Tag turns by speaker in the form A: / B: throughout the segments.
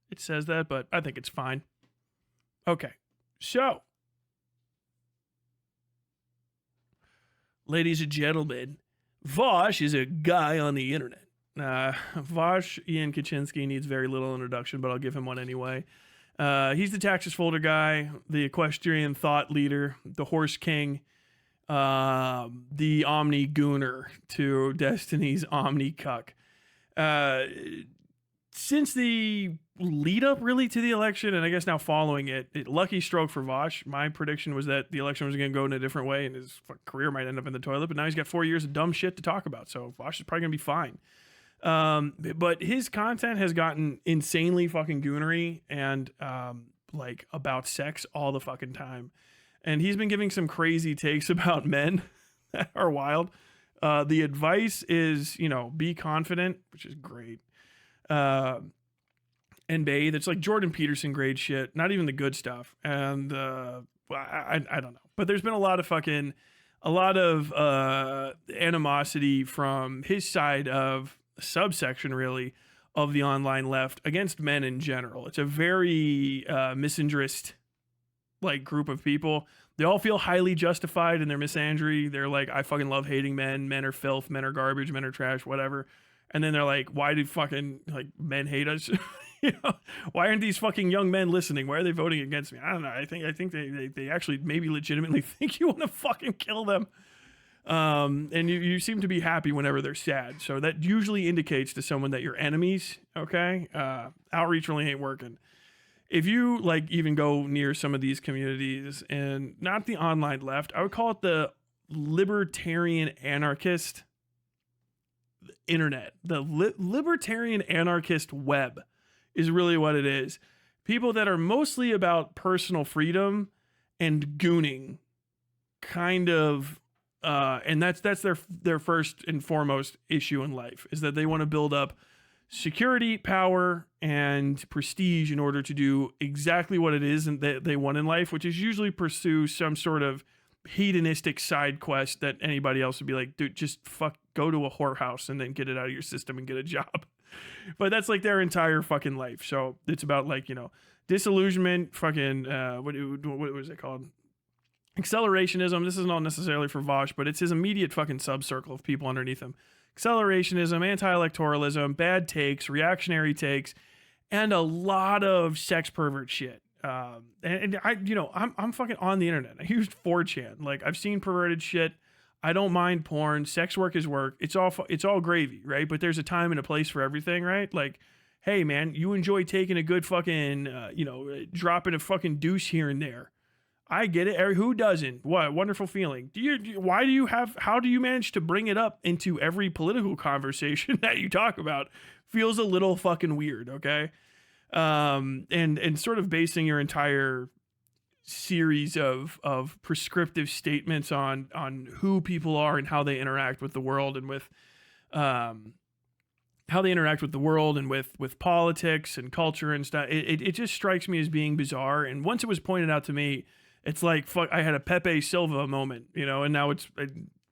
A: it says that, but I think it's fine. Okay, so, ladies and gentlemen, Vaush is a guy on the internet. Vaush Ian Kaczynski needs very little introduction, but I'll give him one anyway. He's the Taxes Folder guy, the equestrian thought leader, the horse king, the Omni Gooner to Destiny's Omni Cuck. Since the lead up really to the election, and I guess now following it, lucky stroke for Vaush. My prediction was that the election was going to go in a different way and his career might end up in the toilet, but now he's got 4 years of dumb shit to talk about, so Vaush is probably going to be fine. But his content has gotten insanely fucking goonery and like about sex all the fucking time. And he's been giving some crazy takes about men that are wild. The advice is, be confident, which is great. And bathe. It's like Jordan Peterson grade shit, not even the good stuff. And I don't know. But there's been a lot of animosity from his side of subsection, really, of the online left against men in general. It's a very misandrist like group of people. They all feel highly justified in their misandry. They're like, I fucking love hating men. Men are filth. Men are garbage. Men are trash. Whatever. And then they're like, why do fucking men hate us? Why aren't these fucking young men listening? Why are they voting against me? I don't know. I think they actually maybe legitimately think you want to fucking kill them. And you seem to be happy whenever they're sad. So that usually indicates to someone that you're enemies. Okay. Outreach really ain't working. If you even go near some of these communities, and not the online left, I would call it the libertarian anarchist internet. The libertarian anarchist web is really what it is. People that are mostly about personal freedom and gooning, kind of, and that's their first and foremost issue in life, is that they want to build up security, power, and prestige in order to do exactly what it is that they want in life, which is usually pursue some sort of hedonistic side quest that anybody else would be like, dude, just go to a whorehouse and then get it out of your system and get a job. But that's like their entire fucking life. So it's about disillusionment, fucking what was it called? Accelerationism. This is not necessarily for Vaush, but it's his immediate fucking subcircle of people underneath him. Accelerationism, anti-electoralism, bad takes, reactionary takes, and a lot of sex pervert shit. And I'm fucking on the internet. I used 4chan. I've seen perverted shit. I don't mind porn. Sex work is work. It's all gravy, right? But there's a time and a place for everything, right? Hey man, you enjoy taking a good fucking, dropping a fucking deuce here and there. I get it. Who doesn't? What wonderful feeling. How do you manage to bring it up into every political conversation that you talk about? Feels a little fucking weird, okay? And sort of basing your entire series of prescriptive statements on who people are and how they interact with the world and with with politics and culture and stuff. It just strikes me as being bizarre. And once it was pointed out to me, it's like, fuck, I had a Pepe Silva moment, and now it's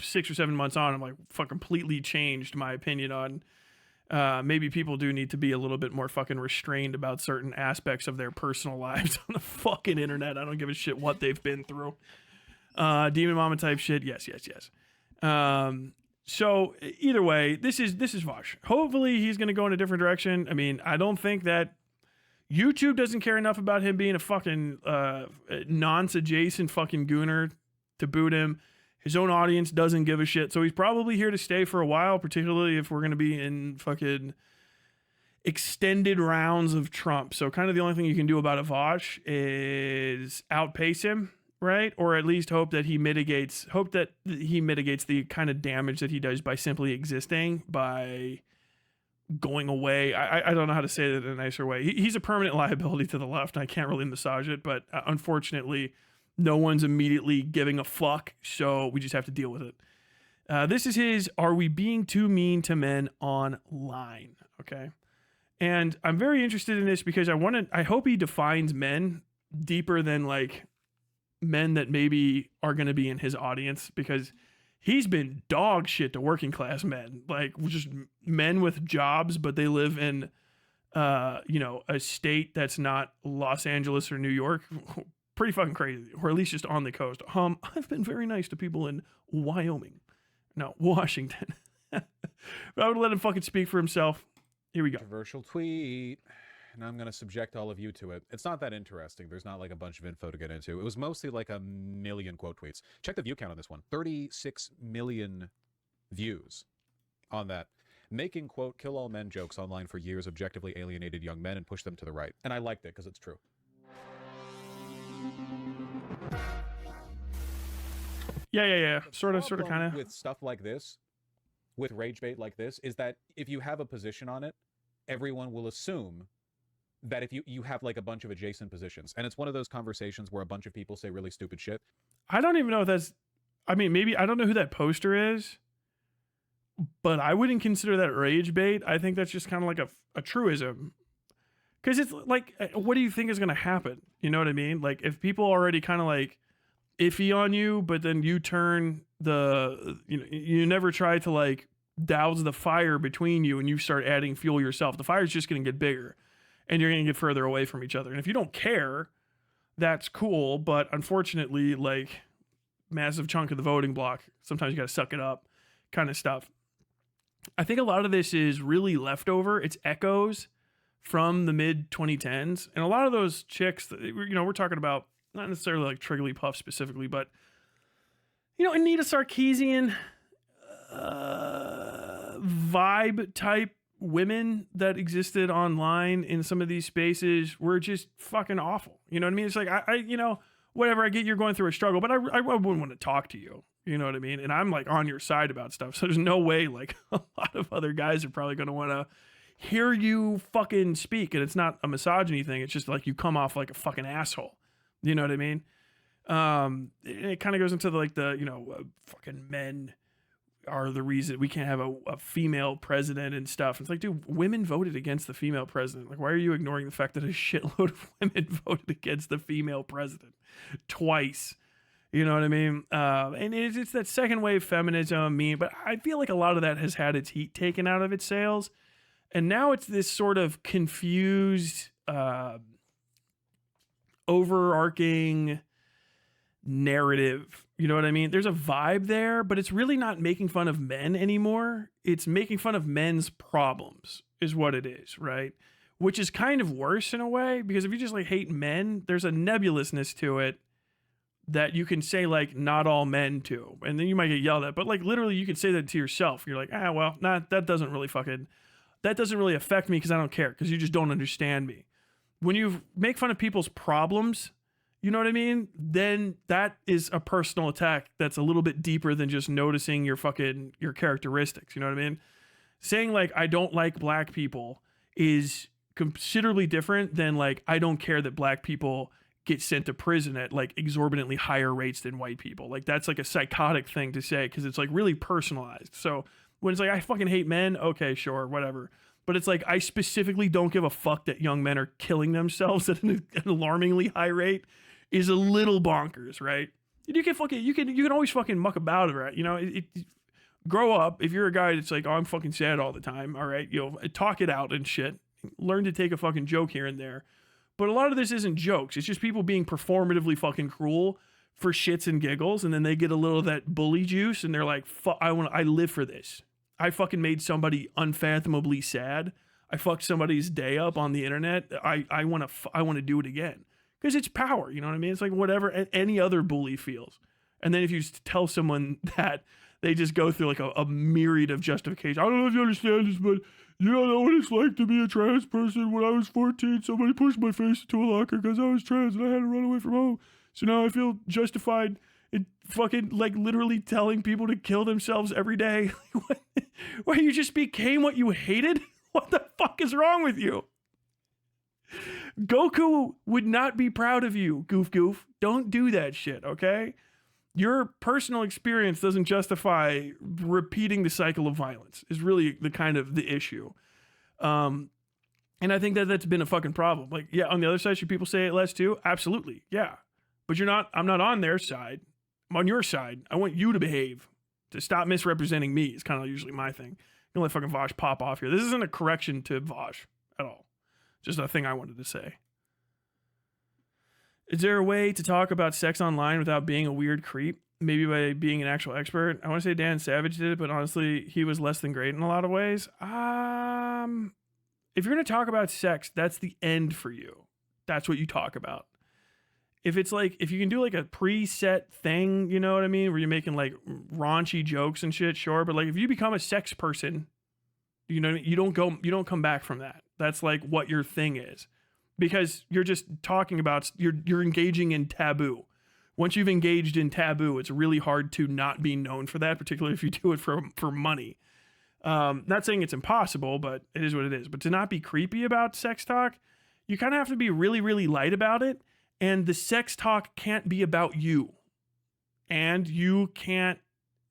A: 6 or 7 months on. I'm like, fuck, completely changed my opinion on maybe people do need to be a little bit more fucking restrained about certain aspects of their personal lives on the fucking internet. I don't give a shit what they've been through. Demon mama type shit. Yes. So either way, this is Vaush. Hopefully he's going to go in a different direction. I mean, I don't think that YouTube doesn't care enough about him being a fucking nonce adjacent fucking gooner to boot him. His own audience doesn't give a shit. So he's probably here to stay for a while, particularly if we're going to be in fucking extended rounds of Trump. So kind of the only thing you can do about a Vaush is outpace him, right? Or at least hope that he mitigates the kind of damage that he does by simply existing, by going away. I don't know how to say that in a nicer way. He's a permanent liability to the left. And I can't really massage it, but unfortunately, no one's immediately giving a fuck, so we just have to deal with it. This is his "Are we being too mean to men online?" Okay, and I'm very interested in this because I hope he defines men deeper than men that maybe are going to be in his audience, because he's been dog shit to working class men, just men with jobs, but they live in you know, a state that's not Los Angeles or New York. Pretty fucking crazy, or at least just on the coast. I've been very nice to people in Wyoming. No, Washington. But I would let him fucking speak for himself. Here we go.
B: Controversial tweet. And I'm going to subject all of you to it. It's not that interesting. There's not like a bunch of info to get into. It was mostly like a million quote tweets. Check the view count on this one. 36 million views on that. Making, quote, kill all men jokes online for years objectively alienated young men and pushed them to the right. And I liked it because it's true.
A: Yeah. Sort of, kind of.
B: With stuff like this, with rage bait like this, is that if you have a position on it, everyone will assume that if you have like a bunch of adjacent positions. And it's one of those conversations where a bunch of people say really stupid shit.
A: I don't even know if that's, I mean, maybe, I don't know who that poster is, but I wouldn't consider that rage bait. I think that's just kind of like a truism. Because it's like, what do you think is going to happen? You know what I mean? Like, if people already kind of like iffy on you, but then you turn you never try to like douse the fire between you and you start adding fuel yourself, the fire's just going to get bigger and you're going to get further away from each other. And if you don't care, that's cool. But unfortunately, like, massive chunk of the voting block, sometimes you got to suck it up kind of stuff. I think a lot of this is really leftover. It's echoes from the mid 2010s. And a lot of those chicks, you know, we're talking about not necessarily like Triggly Puff specifically, but, you know, Anita Sarkeesian vibe type women that existed online in some of these spaces were just fucking awful. You know what I mean? It's like, I you know, whatever, I get you're going through a struggle, but I wouldn't want to talk to you. You know what I mean? And I'm like on your side about stuff. So there's no way like a lot of other guys are probably going to want to hear you fucking speak. And it's not a misogyny thing. It's just like you come off like a fucking asshole. You know what I mean? It kind of goes into fucking men are the reason we can't have a female president and stuff. It's like, dude, women voted against the female president. Like, why are you ignoring the fact that a shitload of women voted against the female president twice? You know what I mean? And it's that second wave feminism but I feel like a lot of that has had its heat taken out of its sails. And now it's this sort of confused, overarching narrative. You know what I mean? There's a vibe there, but it's really not making fun of men anymore. It's making fun of men's problems is what it is, right? Which is kind of worse in a way, because if you just like hate men, there's a nebulousness to it that you can say like not all men too, and then you might get yelled at, but like literally you could say that to yourself. You're like, that doesn't really affect me because I don't care, because you just don't understand me. When you make fun of people's problems, you know what I mean? Then that is a personal attack that's a little bit deeper than just noticing your characteristics. You know what I mean? Saying like, I don't like black people is considerably different than like, I don't care that black people get sent to prison at like exorbitantly higher rates than white people. Like, that's like a psychotic thing to say, because it's like really personalized. So when it's like, I fucking hate men, okay, sure, whatever. But it's like, I specifically don't give a fuck that young men are killing themselves at an alarmingly high rate is a little bonkers, right? You can always fucking muck about it, right? You know, grow up. If you're a guy that's like, oh, I'm fucking sad all the time, all right, you know, talk it out and shit. Learn to take a fucking joke here and there. But a lot of this isn't jokes. It's just people being performatively fucking cruel for shits and giggles, and then they get a little of that bully juice, and they're like, I live for this. I fucking made somebody unfathomably sad. I fucked somebody's day up on the internet. I want to do it again, because it's power. You know what I mean? It's like whatever any other bully feels. And then if you tell someone that, they just go through like a myriad of justifications. I don't know if you understand this, but you don't know what it's like to be a trans person. When I was 14, somebody pushed my face into a locker because I was trans and I had to run away from home. So now I feel justified in fucking like literally telling people to kill themselves every day. Why, you just became what you hated? What the fuck is wrong with you? Goku would not be proud of you, goof. Don't do that shit, okay? Your personal experience doesn't justify repeating the cycle of violence is really the issue. And I think that's been a fucking problem. Like, yeah, on the other side, should people say it less too? Absolutely. Yeah. But I'm not on their side. I'm on your side. I want you to behave, to stop misrepresenting me is kind of usually my thing. You don't let fucking Vaush pop off here. This isn't a correction to Vaush at all. Just a thing I wanted to say. Is there a way to talk about sex online without being a weird creep? Maybe by being an actual expert. I want to say Dan Savage did it, but honestly, he was less than great in a lot of ways. If you're going to talk about sex, that's the end for you. That's what you talk about. If it's like, if you can do like a preset thing, you know what I mean? Where you're making like raunchy jokes and shit, sure. But like if you become a sex person, you know, you don't come back from that. That's like what your thing is. Because you're just talking about, you're engaging in taboo. Once you've engaged in taboo, it's really hard to not be known for that, particularly if you do it for money. Not saying it's impossible, but it is what it is. But to not be creepy about sex talk, you kind of have to be really, really light about it. And the sex talk can't be about you. And you can't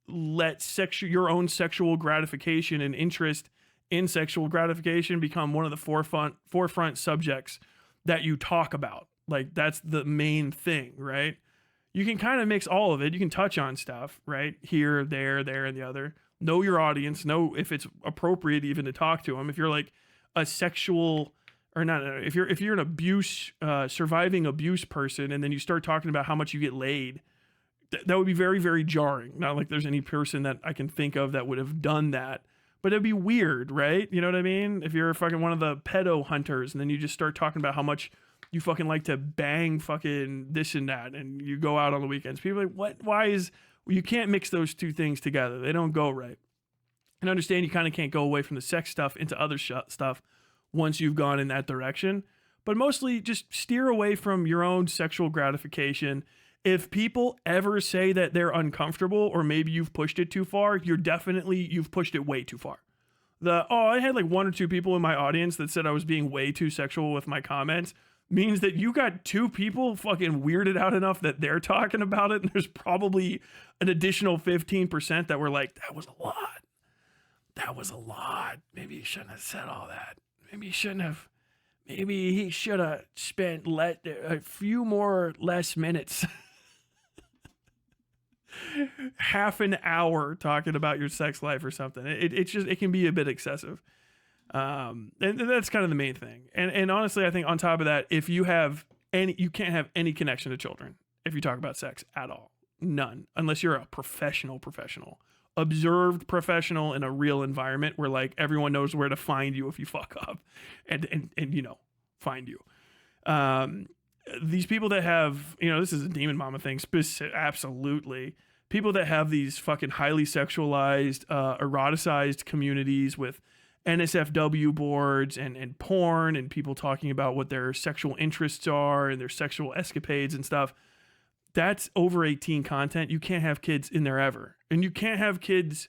A: let your own sexual gratification and interest in sexual gratification become one of the forefront subjects that you talk about. Like, that's the main thing, right? You can kind of mix all of it. You can touch on stuff, right? Here, there, and the other. Know your audience. Know if it's appropriate even to talk to them. If you're like a sexual, or not, if you're an abuse, surviving abuse person, and then you start talking about how much you get laid, that would be very, very jarring. Not like there's any person that I can think of that would have done that. But it'd be weird, right? You know what I mean? If you're fucking one of the pedo hunters and then you just start talking about how much you fucking like to bang fucking this and that, and you go out on the weekends. People are like, what? Why is... You can't mix those two things together. They don't go right. And understand you kind of can't go away from the sex stuff into other stuff once you've gone in that direction. But mostly just steer away from your own sexual gratification. If people ever say that they're uncomfortable or maybe you've pushed it too far, you've pushed it way too far. I had like one or two people in my audience that said I was being way too sexual with my comments means that you got two people fucking weirded out enough that they're talking about it. And there's probably an additional 15% that were like, that was a lot. That was a lot. Maybe he shouldn't have said all that. Maybe he should have spent a few more less minutes. Half an hour talking about your sex life or something. It can be a bit excessive. And that's kind of the main thing. And honestly, I think on top of that, if you can't have any connection to children if you talk about sex at all. None. Unless you're a professional, observed professional in a real environment where like everyone knows where to find you if you fuck up and you know, find you. These people that have, you know, this is a demon mama thing, absolutely. People that have these fucking highly sexualized, eroticized communities with NSFW boards and porn and people talking about what their sexual interests are and their sexual escapades and stuff. That's over 18 content. You can't have kids in there ever. And you can't have kids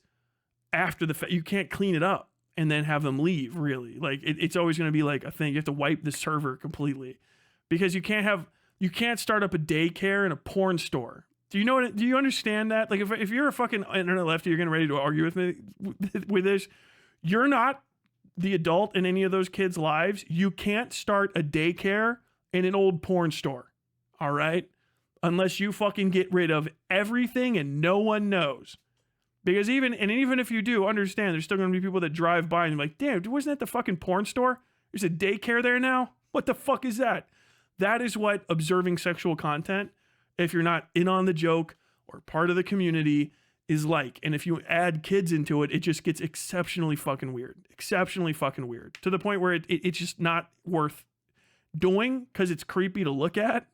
A: after the fact. You can't clean it up and then have them leave, really. Like it's always going to be like a thing. You have to wipe the server completely because you can't start up a daycare and a porn store. Do you understand that? Like if you're a fucking internet lefty, you're getting ready to argue with me with this. You're not the adult in any of those kids' lives. You can't start a daycare in an old porn store. All right? Unless you fucking get rid of everything and no one knows. Because even if you do, understand there's still going to be people that drive by and be like, damn, wasn't that the fucking porn store? There's a daycare there now? What the fuck is that? That is what observing sexual content, if you're not in on the joke or part of the community, is like. And if you add kids into it, it just gets exceptionally fucking weird. Exceptionally fucking weird. To the point where it's just not worth doing because it's creepy to look at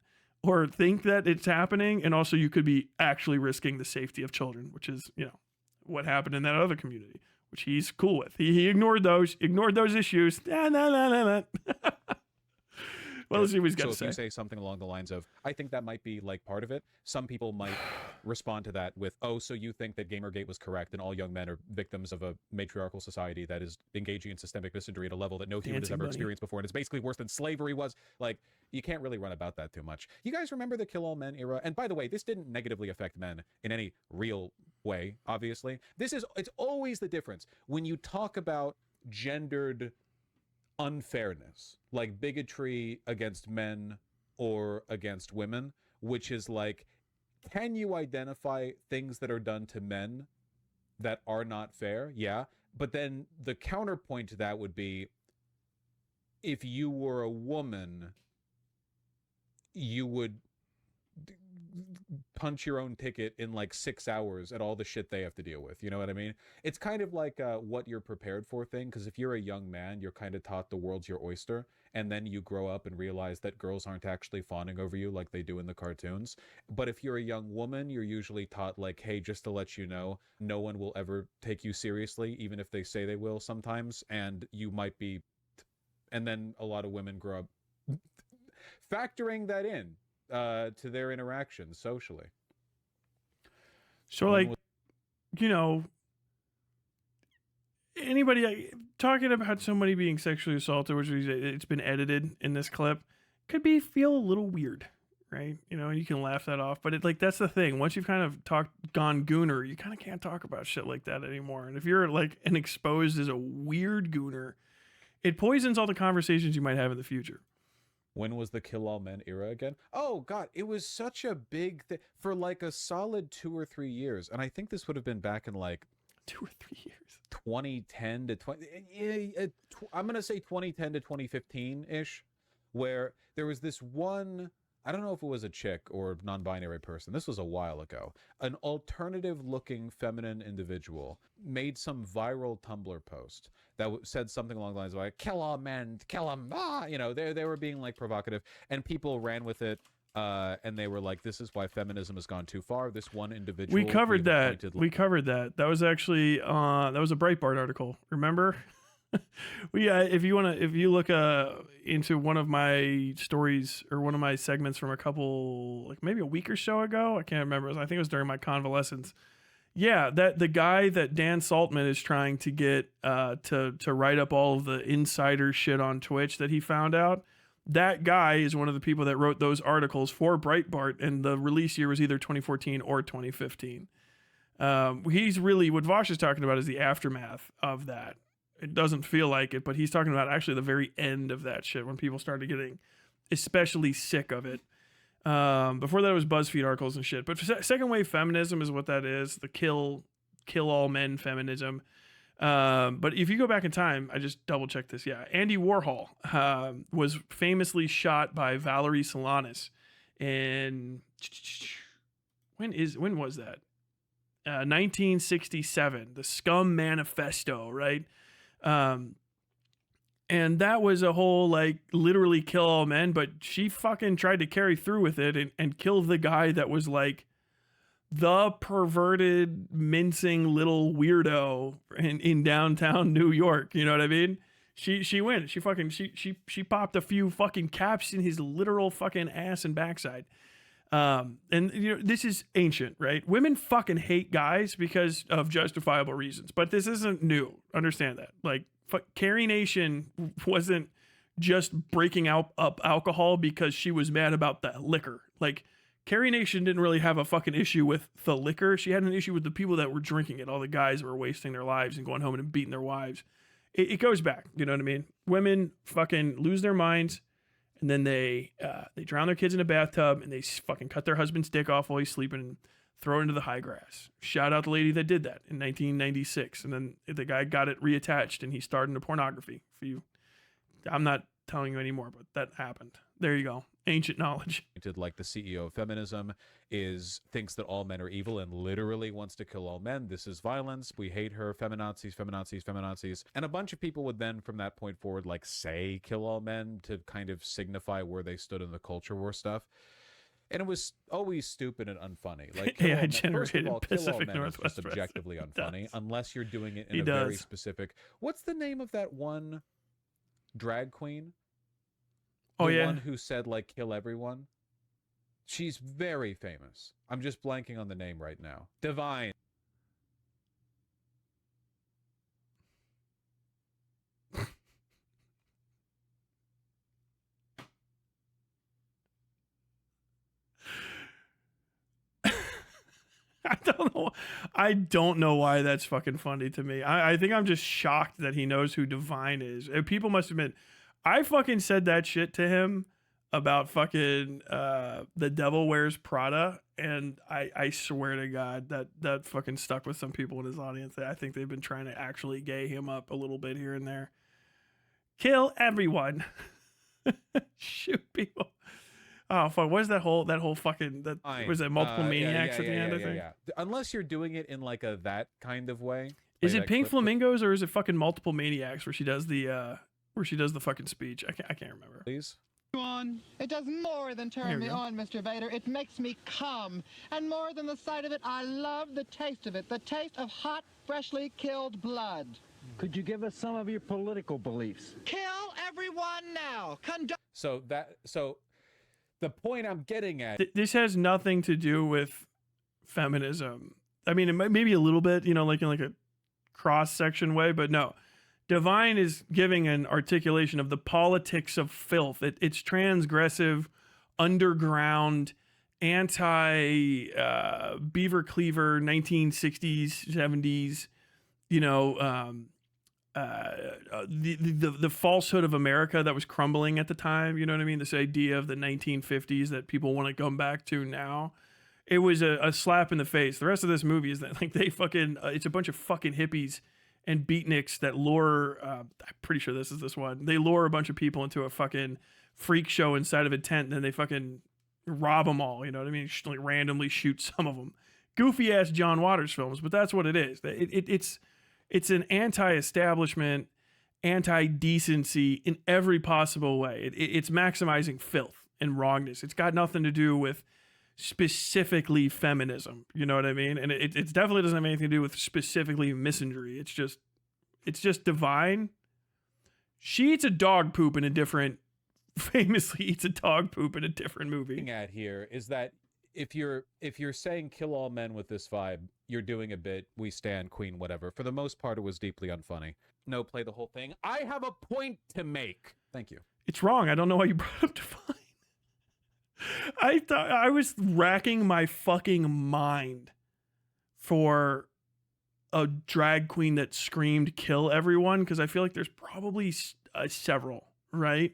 A: or think that it's happening. And also you could be actually risking the safety of children, which is, you know, what happened in that other community, which he's cool with. He ignored those issues. Well, let's see what he's got to say.
B: So if you say something along the lines of, I think that might be like part of it, some people might respond to that with, oh, so you think that Gamergate was correct and all young men are victims of a matriarchal society that is engaging in systemic misandry at a level that no human has ever experienced before, and it's basically worse than slavery was. Like, you can't really run about that too much. You guys remember the Kill All Men era? And by the way, this didn't negatively affect men in any real way, obviously. It's always the difference. When you talk about gendered unfairness, like bigotry against men or against women, which is like, can you identify things that are done to men that are not fair? Yeah. But then the counterpoint to that would be, if you were a woman, you would punch your own ticket in like 6 hours at all the shit they have to deal with. You know what I mean? It's kind of like what you're prepared for thing, because if you're a young man, you're kind of taught the world's your oyster, and then you grow up and realize that girls aren't actually fawning over you like they do in the cartoons. But if you're a young woman, you're usually taught like, hey, just to let you know, no one will ever take you seriously, even if they say they will sometimes, and you might be. And then a lot of women grow up factoring that in to their interactions socially.
A: So, like, you know, anybody talking about somebody being sexually assaulted, which it's been edited in this clip, could feel a little weird, right? You know, you can laugh that off, but that's the thing. Once you've kind of gone gooner, you kind of can't talk about shit like that anymore. And if you're like exposed as a weird gooner, it poisons all the conversations you might have in the future.
B: When was the Kill All Men era again? Oh, God, it was such a big thing for like a solid 2 or 3 years. And I think this would have been back in like
A: 2 or 3 years,
B: 2010 to 20. I'm going to say 2010 to 2015-ish, where there was this one, I don't know if it was a chick or non-binary person. This was a while ago. An alternative-looking feminine individual made some viral Tumblr post that said something along the lines of like, kill all men, kill them, ah! You know, they were being like provocative, and people ran with it, and they were like, this is why feminism has gone too far. This one individual.
A: We covered that. We covered that. That was actually that was a Breitbart article. Remember? If you look into one of my stories or one of my segments from a couple, like maybe a week or so ago, I can't remember. I think it was during my convalescence. Yeah, that the guy that Dan Saltman is trying to get to write up all of the insider shit on Twitch that he found out. That guy is one of the people that wrote those articles for Breitbart, and the release year was either 2014 or 2015. He's really, what Vaush is talking about is the aftermath of that. It doesn't feel like it, but he's talking about actually the very end of that shit when people started getting especially sick of it. Before that, it was BuzzFeed articles and shit. But second wave feminism is what that is. The kill all men feminism. But if you go back in time, I just double checked this. Yeah, Andy Warhol was famously shot by Valerie Solanas in when was that? 1967. The Scum Manifesto, right? And that was a whole, like, literally kill all men, but she fucking tried to carry through with it and kill the guy that was, like, the perverted, mincing little weirdo in downtown New York. You know what I mean? She went. She popped a few fucking caps in his literal fucking ass and backside. And, you know, this is ancient, right? Women fucking hate guys because of justifiable reasons, but this isn't new. Understand that. Like, Carrie Nation wasn't just breaking up alcohol because she was mad about the liquor. Like, Carrie Nation didn't really have a fucking issue with the liquor. She had an issue with the people that were drinking it. All the guys that were wasting their lives and going home and beating their wives. It goes back. You know what I mean? Women fucking lose their minds, and then they drown their kids in a bathtub, and they fucking cut their husband's dick off while he's sleeping and throw it into the high grass. Shout out the lady that did that in 1996. And then the guy got it reattached, and he starred into pornography. For you, I'm not telling you anymore, but that happened. There you go. Ancient knowledge.
B: Like the CEO of feminism thinks that all men are evil and literally wants to kill all men. This is violence. We hate her. Feminazis, feminazis, feminazis. And a bunch of people would then, from that point forward, like say kill all men to kind of signify where they stood in the culture war stuff. And it was always stupid and unfunny. Like,
A: AI generated
B: Pacific Northwest is objectively unfunny unless you're doing it in a very specific. What's the name of that one drag queen? The one who said, like, kill everyone. She's very famous. I'm just blanking on the name right now. Divine.
A: I don't know why that's fucking funny to me. I think I'm just shocked that he knows who Divine is. People must admit, I fucking said that shit to him about fucking The Devil Wears Prada, and I swear to God that fucking stuck with some people in his audience. I think they've been trying to actually gay him up a little bit here and there. Kill everyone. Shoot people. Oh fuck! What is that whole fucking that was it multiple maniacs at the end? I think.
B: Unless you're doing it in like a that kind of way.
A: Is it Pink Flamingos or is it fucking multiple maniacs where she does the fucking speech? I can't remember.
B: Please.
C: It does more than turn me on, Mr. Vader. It makes me come. And more than the sight of it, I love the taste of it. The taste of hot, freshly killed blood.
D: Could you give us some of your political beliefs?
C: Kill everyone now.
B: So the point I'm getting at.
A: This has nothing to do with feminism. I mean, it might, maybe a little bit, you know, like in like a cross-section way, but no. Divine is giving an articulation of the politics of filth. It's transgressive, underground, anti-beaver cleaver, 1960s, 70s, you know, the falsehood of America that was crumbling at the time. You know what I mean? This idea of the 1950s that people want to come back to now. It was a slap in the face. The rest of this movie is that like they fucking, it's a bunch of fucking hippies and beatniks that lure, I'm pretty sure this is this one. They lure a bunch of people into a fucking freak show inside of a tent, and then they fucking rob them all. You know what I mean? Just like randomly shoot some of them. Goofy ass John Waters films, but that's what it is. It's an anti-establishment, anti-decency in every possible way. It's maximizing filth and wrongness. It's got nothing to do with specifically feminism, you know what I mean? And it definitely doesn't have anything to do with specifically misandry. It's just Divine. She eats a dog poop in a different, famously eats a dog poop in a different movie.
B: At here is that if you're saying kill all men with this vibe, you're doing a bit. We stand queen, whatever. For the most part, it was deeply unfunny. No, play the whole thing. I have a point to make. Thank you.
A: It's wrong. I don't know why you brought up Divine. I thought I was racking my fucking mind for a drag queen that screamed kill everyone, because I feel like there's probably several, right?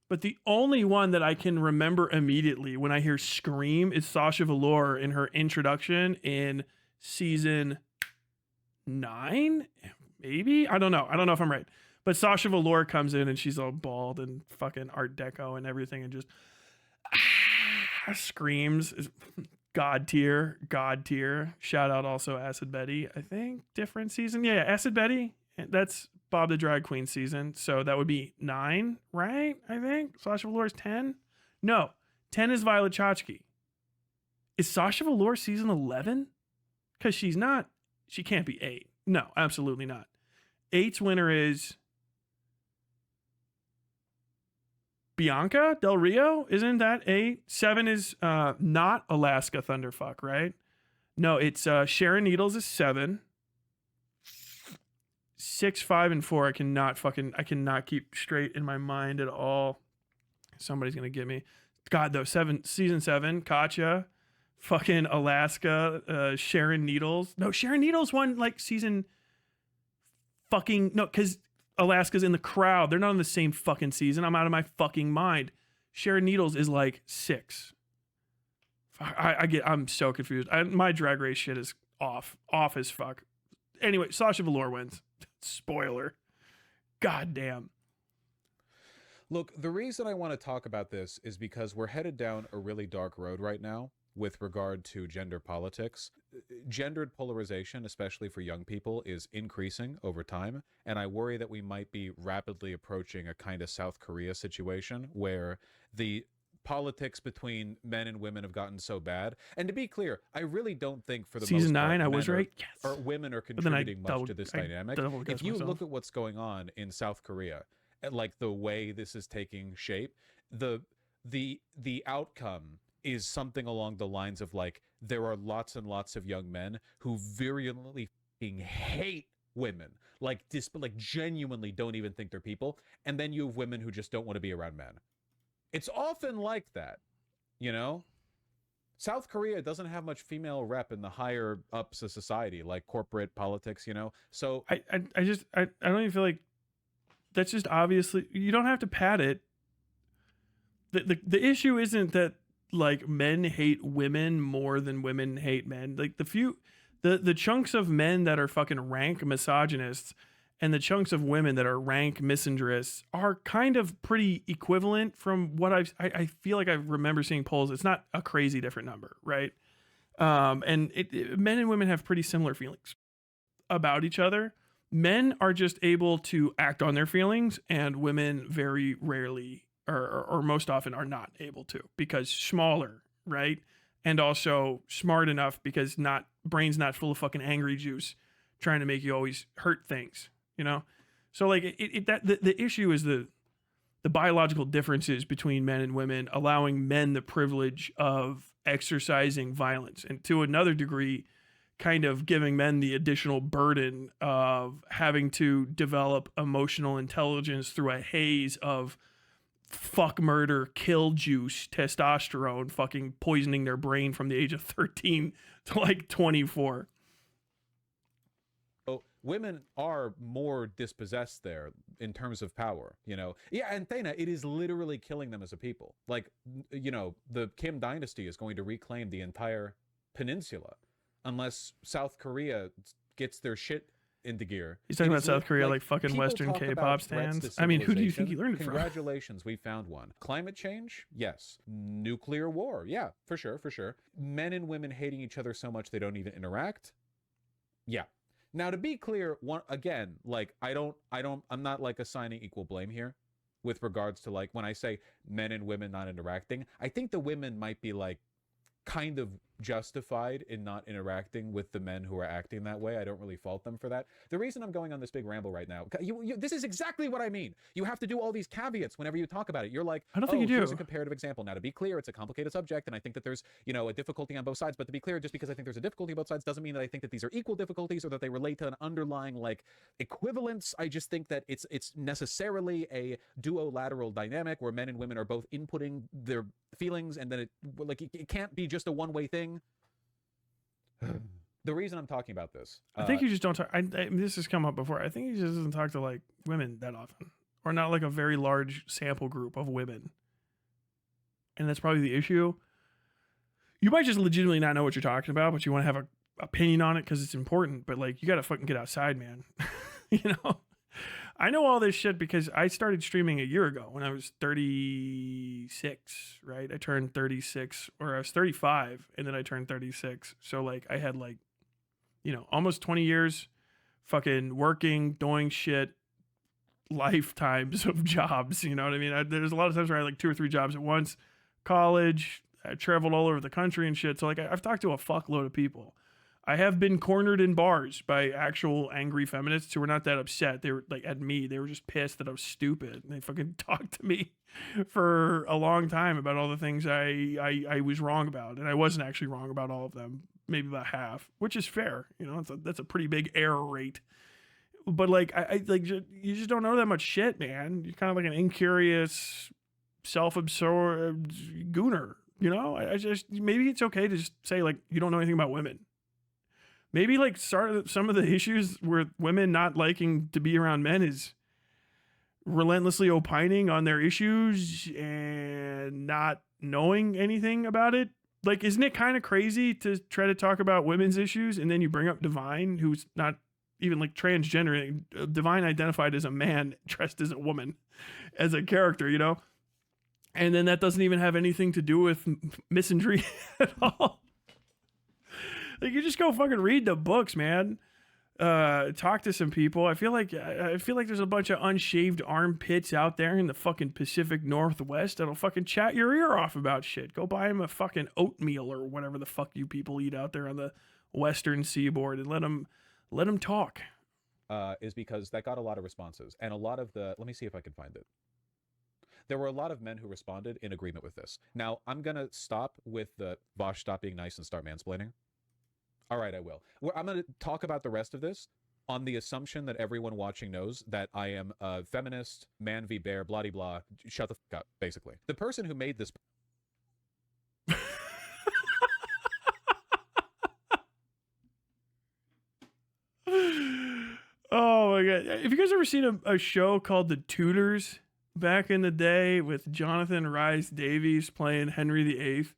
A: But the only one that I can remember immediately when I hear scream is Sasha Velour in her introduction in season 9, maybe? I don't know if I'm right. But Sasha Velour comes in and she's all bald and fucking Art Deco and everything and just screams. God tier. Shout out also Acid Betty. I think different season. Yeah, Acid Betty. That's Bob the Drag Queen season. So that would be 9, right? I think Sasha Velour is 10. No, 10 is Violet Chachki. Is Sasha Velour season 11? Because she's not. She can't be 8. No, absolutely not. 8's winner is Bianca Del Rio. Isn't that 8? 7 is not Alaska Thunderfuck, right? No, it's Sharon Needles is 7. 6, 5, and 4. I cannot keep straight in my mind at all. Somebody's gonna get me. God, though, season 7, Katya, fucking Alaska, Sharon Needles. No, Sharon Needles won like season fucking no, because Alaska's in the crowd. They're not in the same fucking season. I'm out of my fucking mind. Sharon Needles is like 6. I'm so confused. My Drag Race shit is off as fuck. Anyway, Sasha Velour wins. Spoiler. God damn.
B: Look, the reason I want to talk about this is because we're headed down a really dark road right now with regard to gender politics. Gendered polarization, especially for young people, is increasing over time, and I worry that we might be rapidly approaching a kind of South Korea situation where the politics between men and women have gotten so bad. And to be clear, I really don't think for the
A: season
B: most part,
A: 9, I was right.
B: Yes. Or women are contributing much to this dynamic. If you look at what's going on in South Korea, and like the way this is taking shape, the outcome is something along the lines of like, there are lots and lots of young men who virulently hate women, like genuinely don't even think they're people, and then you have women who just don't want to be around men. It's often like that, you know? South Korea doesn't have much female rep in the higher ups of society, like corporate politics, you know? So
A: I don't even feel like that's just obviously, you don't have to pat it. The issue isn't that like men hate women more than women hate men. Like the chunks of men that are fucking rank misogynists and the chunks of women that are rank misandrists are kind of pretty equivalent from what I feel like I remember seeing polls. It's not a crazy different number, right? And men and women have pretty similar feelings about each other. Men are just able to act on their feelings, and women very rarely or most often are not able to, because smaller, right? And also smart enough, because brain's not full of fucking angry juice trying to make you always hurt things, you know? So like the issue is the biological differences between men and women, allowing men the privilege of exercising violence, and to another degree kind of giving men the additional burden of having to develop emotional intelligence through a haze of fuck, murder, kill juice, testosterone, fucking poisoning their brain from the age of 13 to like 24.
B: Oh, women are more dispossessed there in terms of power, you know? Yeah, and Thana, it is literally killing them as a people. Like, you know, the Kim dynasty is going to reclaim the entire peninsula unless South Korea gets their shit into gear.
A: He's talking about South Korea, like fucking Western K-pop
B: stands.
A: stands. I mean, who do you think he learned it from?
B: Congratulations, we found one. Climate change? Yes. Nuclear war? Yeah, for sure, for sure. Men and women hating each other so much they don't even interact? Yeah. Now, to be clear, I'm not like assigning equal blame here with regards to like when I say men and women not interacting. I think the women might be like kind of justified in not interacting with the men who are acting that way. I don't really fault them for that. The reason I'm going on this big ramble right now, this is exactly what I mean. You have to do all these caveats whenever you talk about it. You're like,
A: I don't think you do.
B: Here's a comparative example. Now, to be clear, it's a complicated subject, and I think that there's, you know, a difficulty on both sides. But to be clear, just because I think there's a difficulty on both sides doesn't mean that I think that these are equal difficulties or that they relate to an underlying like equivalence. I just think that it's necessarily a duolateral dynamic where men and women are both inputting their feelings, and then it can't be just a one-way thing. The reason I'm talking about this,
A: I think you just don't talk. This has come up before. I think he just doesn't talk to like women that often, or not like a very large sample group of women, and that's probably the issue. You might just legitimately not know what you're talking about, but you want to have an opinion on it because it's important. But like, you got to fucking get outside, man. You know, I know all this shit because I started streaming a year ago when I was 36, right? I turned 36, or I was 35, and then I turned 36. So like, I had like, you know, almost 20 years fucking working, doing shit, lifetimes of jobs. You know what I mean? There's a lot of times where I had like 2 or 3 jobs at once. College, I traveled all over the country and shit. So like, I've talked to a fuckload of people. I have been cornered in bars by actual angry feminists who were not that upset. They were like at me. They were just pissed that I was stupid. And they fucking talked to me for a long time about all the things I was wrong about. And I wasn't actually wrong about all of them. Maybe about half, which is fair. You know, that's a pretty big error rate. But like, I like, you just don't know that much shit, man. You're kind of like an incurious, self-absorbed gooner. You know, I just, maybe it's okay to just say like, you don't know anything about women. Maybe like start some of the issues with women not liking to be around men is relentlessly opining on their issues and not knowing anything about it. Like, isn't it kind of crazy to try to talk about women's issues and then you bring up Divine, who's not even like transgender? Divine identified as a man dressed as a woman as a character, you know? And then that doesn't even have anything to do with misandry at all. Like, you just go fucking read the books, man. Talk to some people. I feel like there's a bunch of unshaved armpits out there in the fucking Pacific Northwest that'll fucking chat your ear off about shit. Go buy them a fucking oatmeal or whatever the fuck you people eat out there on the Western Seaboard and let them talk.
B: Is because that got a lot of responses, and a lot of the, let me see if I can find it. There were a lot of men who responded in agreement with this. Now, I'm going to stop with the Vaush stop being nice and start mansplaining. All right, I will. I'm going to talk about the rest of this on the assumption that everyone watching knows that I am a feminist, man v bear, blah, blah, shut the fuck up, basically. The person who made this...
A: Oh my God. Have you guys ever seen a show called The Tudors back in the day with Jonathan Rhys Davies playing Henry VIII?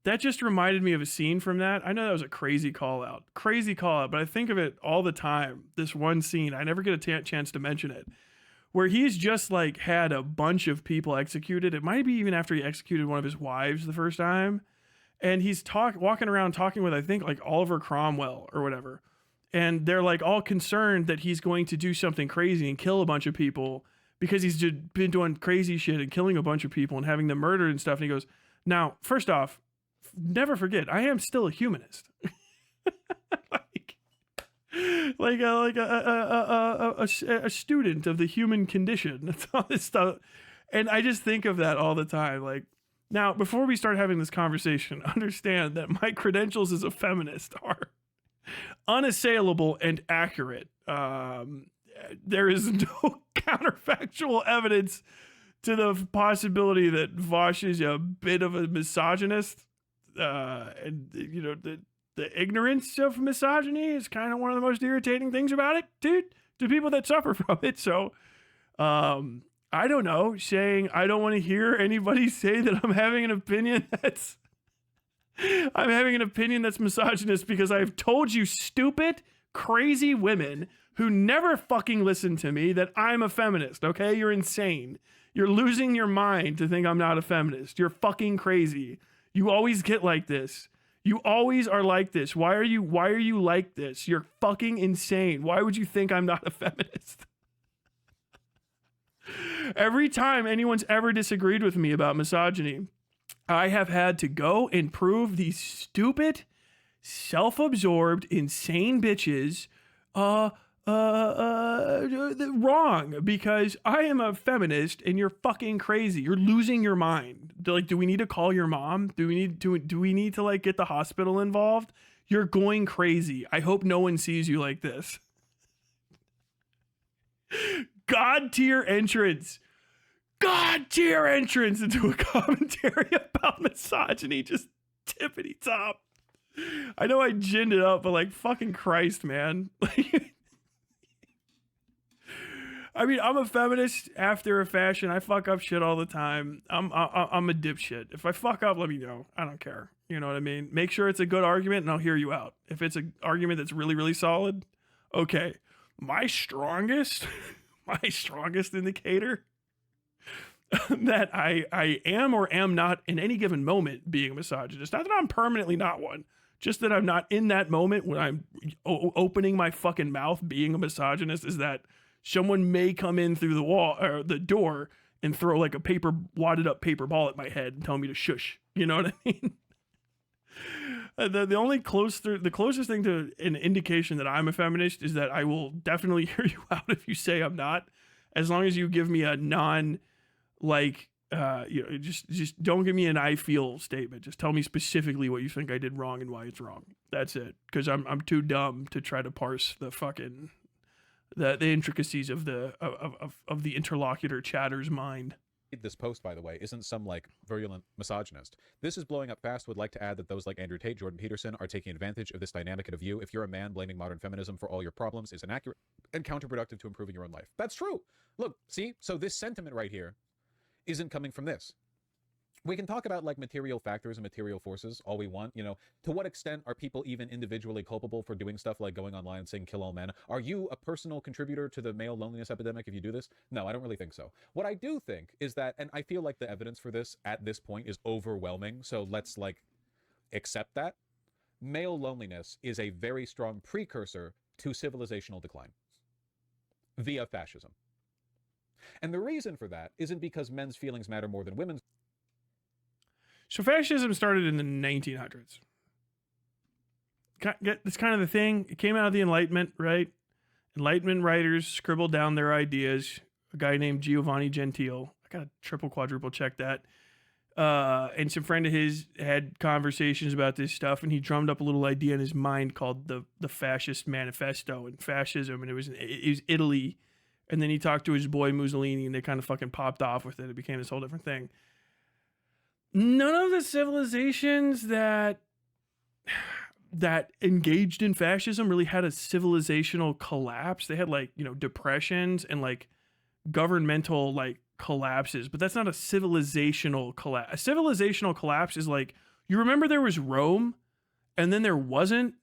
A: that just reminded me of a scene from that. I know that was a crazy call out, but I think of it all the time. This one scene, I never get a chance to mention it, where he's just like had a bunch of people executed. It might be even after he executed one of his wives the first time. And he's walking around talking with, I think, like Oliver Cromwell or whatever. And they're like all concerned that he's going to do something crazy and kill a bunch of people because he's just been doing crazy shit and killing a bunch of people and having them murdered and stuff. And he goes, now, first off, never forget, I am still a humanist. like a student of the human condition. That's all this stuff. And I just think of that all the time. Like, now, before we start having this conversation, understand that my credentials as a feminist are unassailable and accurate. There is no counterfactual evidence to the possibility that Vaush is a bit of a misogynist. And, you know, the ignorance of misogyny is kind of one of the most irritating things about it, dude, to people that suffer from it. So, I don't know, saying I don't want to hear anybody say that I'm having an opinion that's misogynist because I've told you stupid, crazy women who never fucking listen to me that I'm a feminist, okay? You're insane. You're losing your mind to think I'm not a feminist. You're fucking crazy. You always get like this. You always are like this. Why are you like this? You're fucking insane. Why would you think I'm not a feminist? Every time anyone's ever disagreed with me about misogyny, I have had to go and prove these stupid, self-absorbed, insane bitches wrong because I am a feminist and you're fucking crazy. You're losing your mind. Like, do we need to call your mom? Do we need to like get the hospital involved? You're going crazy. I hope no one sees you like this. God tier entrance into a commentary about misogyny, just tippity top. I know I ginned it up, but like fucking Christ, man. I mean, I'm a feminist after a fashion. I fuck up shit all the time. I'm a dipshit. If I fuck up, let me know. I don't care. You know what I mean? Make sure it's a good argument and I'll hear you out. If it's an argument that's really, really solid, okay. My strongest indicator that I am or am not in any given moment being a misogynist. Not that I'm permanently not one, just that I'm not in that moment when I'm opening my fucking mouth being a misogynist, is that someone may come in through the wall or the door and throw like a wadded up paper ball at my head and tell me to shush. You know what I mean? The closest thing to an indication that I'm a feminist is that I will definitely hear you out if you say I'm not, as long as you give me a non, like, just don't give me an I feel statement. Just tell me specifically what you think I did wrong and why it's wrong. That's it. Because I'm too dumb to try to parse the fucking the intricacies of the interlocutor chatter's mind.
B: This post, by the way, isn't some like virulent misogynist. This is blowing up fast. Would like to add that those like Andrew Tate, Jordan Peterson are taking advantage of this dynamic of view. If you're a man, blaming modern feminism for all your problems is inaccurate and counterproductive to improving your own life. That's true. Look, see? So this sentiment right here isn't coming from this. We can talk about like material factors and material forces all we want, you know. To what extent are people even individually culpable for doing stuff like going online and saying kill all men? Are you a personal contributor to the male loneliness epidemic if you do this? No, I don't really think so. What I do think is that, and I feel like the evidence for this at this point is overwhelming, so let's like accept that. Male loneliness is a very strong precursor to civilizational decline via fascism. And the reason for that isn't because men's feelings matter more than women's.
A: So fascism started in the 1900s. That's kind of the thing. It came out of the Enlightenment, right? Enlightenment writers scribbled down their ideas. A guy named Giovanni Gentile. I got to triple, quadruple check that. And some friend of his had conversations about this stuff, and he drummed up a little idea in his mind called the Fascist Manifesto and fascism, and it was Italy. And then he talked to his boy Mussolini, and they kind of fucking popped off with it. It became this whole different thing. None of the civilizations that engaged in fascism really had a civilizational collapse. They had like, you know, depressions and like governmental like collapses, but that's not a civilizational collapse. A civilizational collapse is like You remember there was Rome, and then there wasn't,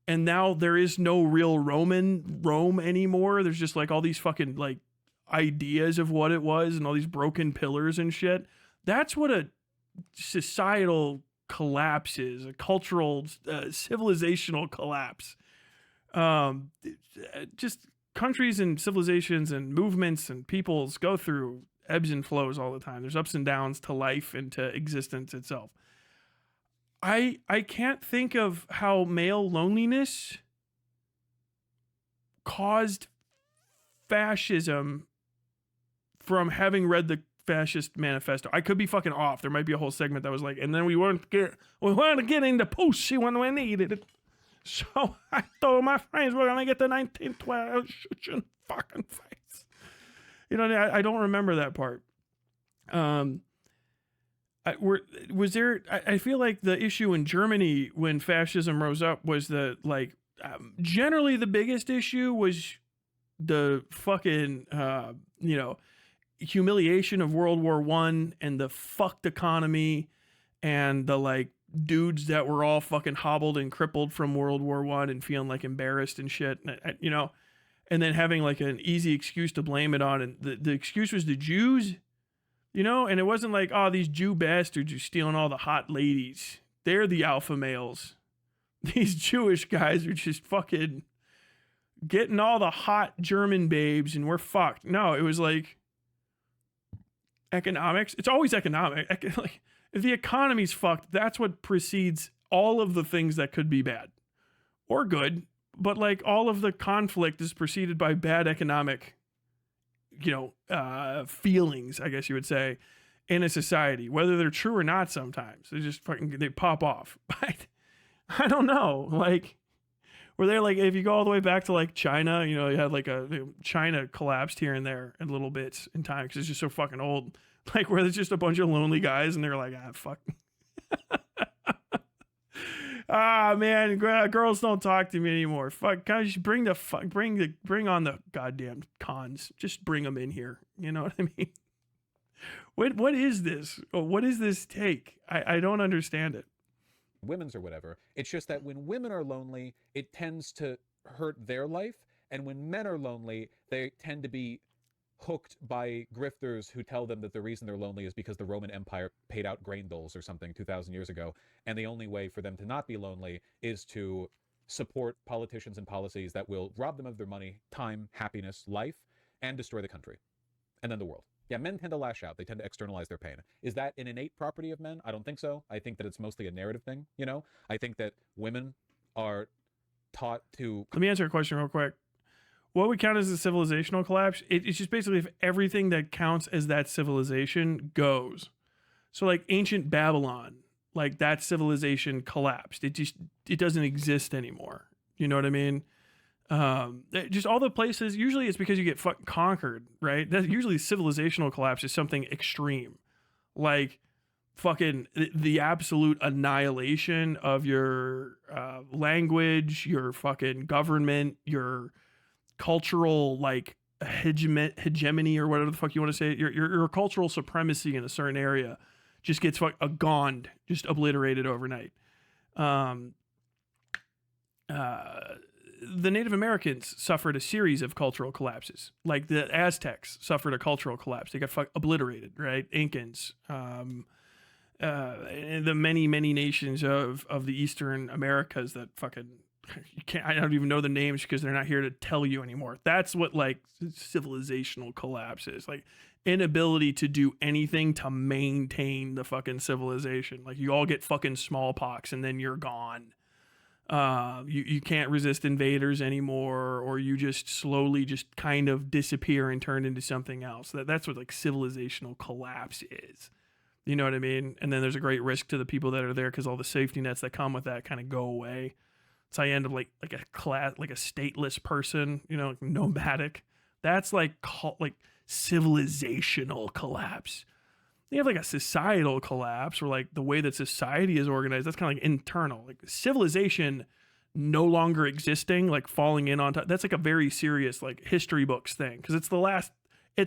A: and now there is no real Rome anymore. There's just like all these fucking like ideas of what it was and all these broken pillars and shit. That's what a societal collapse is, a cultural, civilizational collapse. Just countries and civilizations and movements and peoples go through ebbs and flows all the time. There's ups and downs to life and to existence itself. I can't think of how male loneliness caused fascism from having read the fascist manifesto. I could be fucking off. There might be a whole segment that was like, and then we weren't getting the pussy when we needed it. So I told my friends we're gonna get the 1912 shoot you in the fucking face. You know, I don't remember that part. I feel like the issue in Germany when fascism rose up was that, like, generally the biggest issue was the fucking, humiliation of World War I and the fucked economy and the, like, dudes that were all fucking hobbled and crippled from World War I and feeling, like, embarrassed and shit, and then having, like, an easy excuse to blame it on. And the excuse was the Jews. And it wasn't like, oh, these Jew bastards are stealing all the hot ladies. They're the alpha males. These Jewish guys are just fucking getting all the hot German babes and we're fucked. No, it was like economics. It's always economic. Like, if the economy's fucked, that's what precedes all of the things that could be bad or good. But like all of the conflict is preceded by bad economic feelings, I guess you would say, in a society, whether they're true or not. Sometimes they pop off. But I don't know, like, were there, like, if you go all the way back to like China, you had like China collapsed here and there in little bits in time because it's just so fucking old, like, where there's just a bunch of lonely guys and they're like, fuck. Man, girls don't talk to me anymore. Fuck, guys, bring on the goddamn cons. Just bring them in here. You know what I mean? What is this? What is this take? I don't understand it.
B: Women's or whatever. It's just that when women are lonely, it tends to hurt their life. And when men are lonely, they tend to be hooked by grifters who tell them that the reason they're lonely is because the Roman Empire paid out grain doles or something 2,000 years ago. And the only way for them to not be lonely is to support politicians and policies that will rob them of their money, time, happiness, life, and destroy the country. And then the world. Yeah, men tend to lash out. They tend to externalize their pain. Is that an innate property of men? I don't think so. I think that it's mostly a narrative thing, I think that women are taught to...
A: Let me answer a question real quick. What would count as a civilizational collapse? It's just basically if everything that counts as that civilization goes. So like ancient Babylon, like that civilization collapsed. It doesn't exist anymore. You know what I mean? Just all the places, usually it's because you get fucking conquered, right? That usually civilizational collapse is something extreme. Like fucking the absolute annihilation of your language, your fucking government, your cultural like hegemony or whatever the fuck you want to say, your cultural supremacy in a certain area just gets gone, just obliterated overnight. The Native Americans suffered a series of cultural collapses. Like the Aztecs suffered a cultural collapse. They got obliterated, right? Incans, and the many nations of the Eastern Americas that fucking I don't even know the names because they're not here to tell you anymore. That's what like civilizational collapse is. Like inability to do anything to maintain the fucking civilization. Like you all get fucking smallpox and then you're gone. You can't resist invaders anymore, or you just slowly just kind of disappear and turn into something else. That's what like civilizational collapse is. You know what I mean? And then there's a great risk to the people that are there because all the safety nets that come with that kind of go away. So I end up like a class, like a stateless person, like nomadic. That's like civilizational collapse. You have like a societal collapse, or like the way that society is organized. That's kind of like internal, like civilization no longer existing, like falling in on top. That's like a very serious like history books thing because it's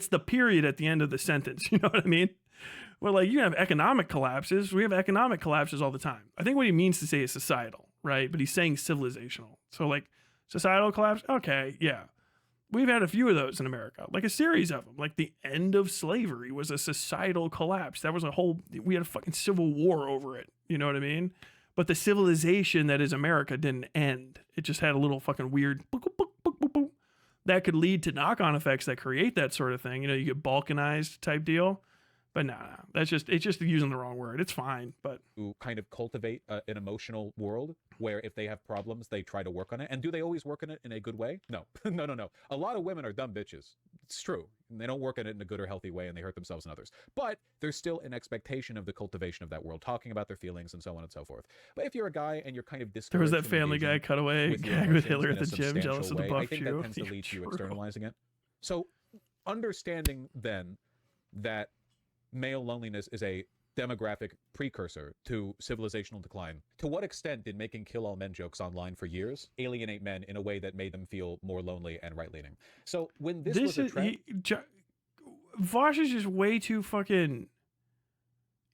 A: the period at the end of the sentence. You know what I mean? Well, like you have economic collapses. We have economic collapses all the time. I think what he means to say is societal, right? But he's saying civilizational. So like societal collapse. Okay, yeah. We've had a few of those in America, like a series of them. Like the end of slavery was a societal collapse. That was we had a fucking civil war over it. You know what I mean? But the civilization that is America didn't end. It just had a little fucking weird boop, boop, boop, boop, boop, that could lead to knock-on effects that create that sort of thing. You know, you get balkanized type deal. But no, it's just using the wrong word. It's fine, but
B: to kind of cultivate an emotional world where if they have problems, they try to work on it. And do they always work on it in a good way? No, no. A lot of women are dumb bitches. It's true. And they don't work on it in a good or healthy way, and they hurt themselves and others. But there's still an expectation of the cultivation of that world, talking about their feelings and so on and so forth. But if you're a guy and you're kind of discouraged,
A: there was that Family Guy cutaway gag with Hitler at the gym, jealous of the buff
B: I think that tends to lead to you externalizing it. So understanding then that male loneliness is a demographic precursor to civilizational decline. To what extent did making kill all men jokes online for years alienate men in a way that made them feel more lonely and right-leaning? So when this was a trend...
A: Vaush is just way too fucking...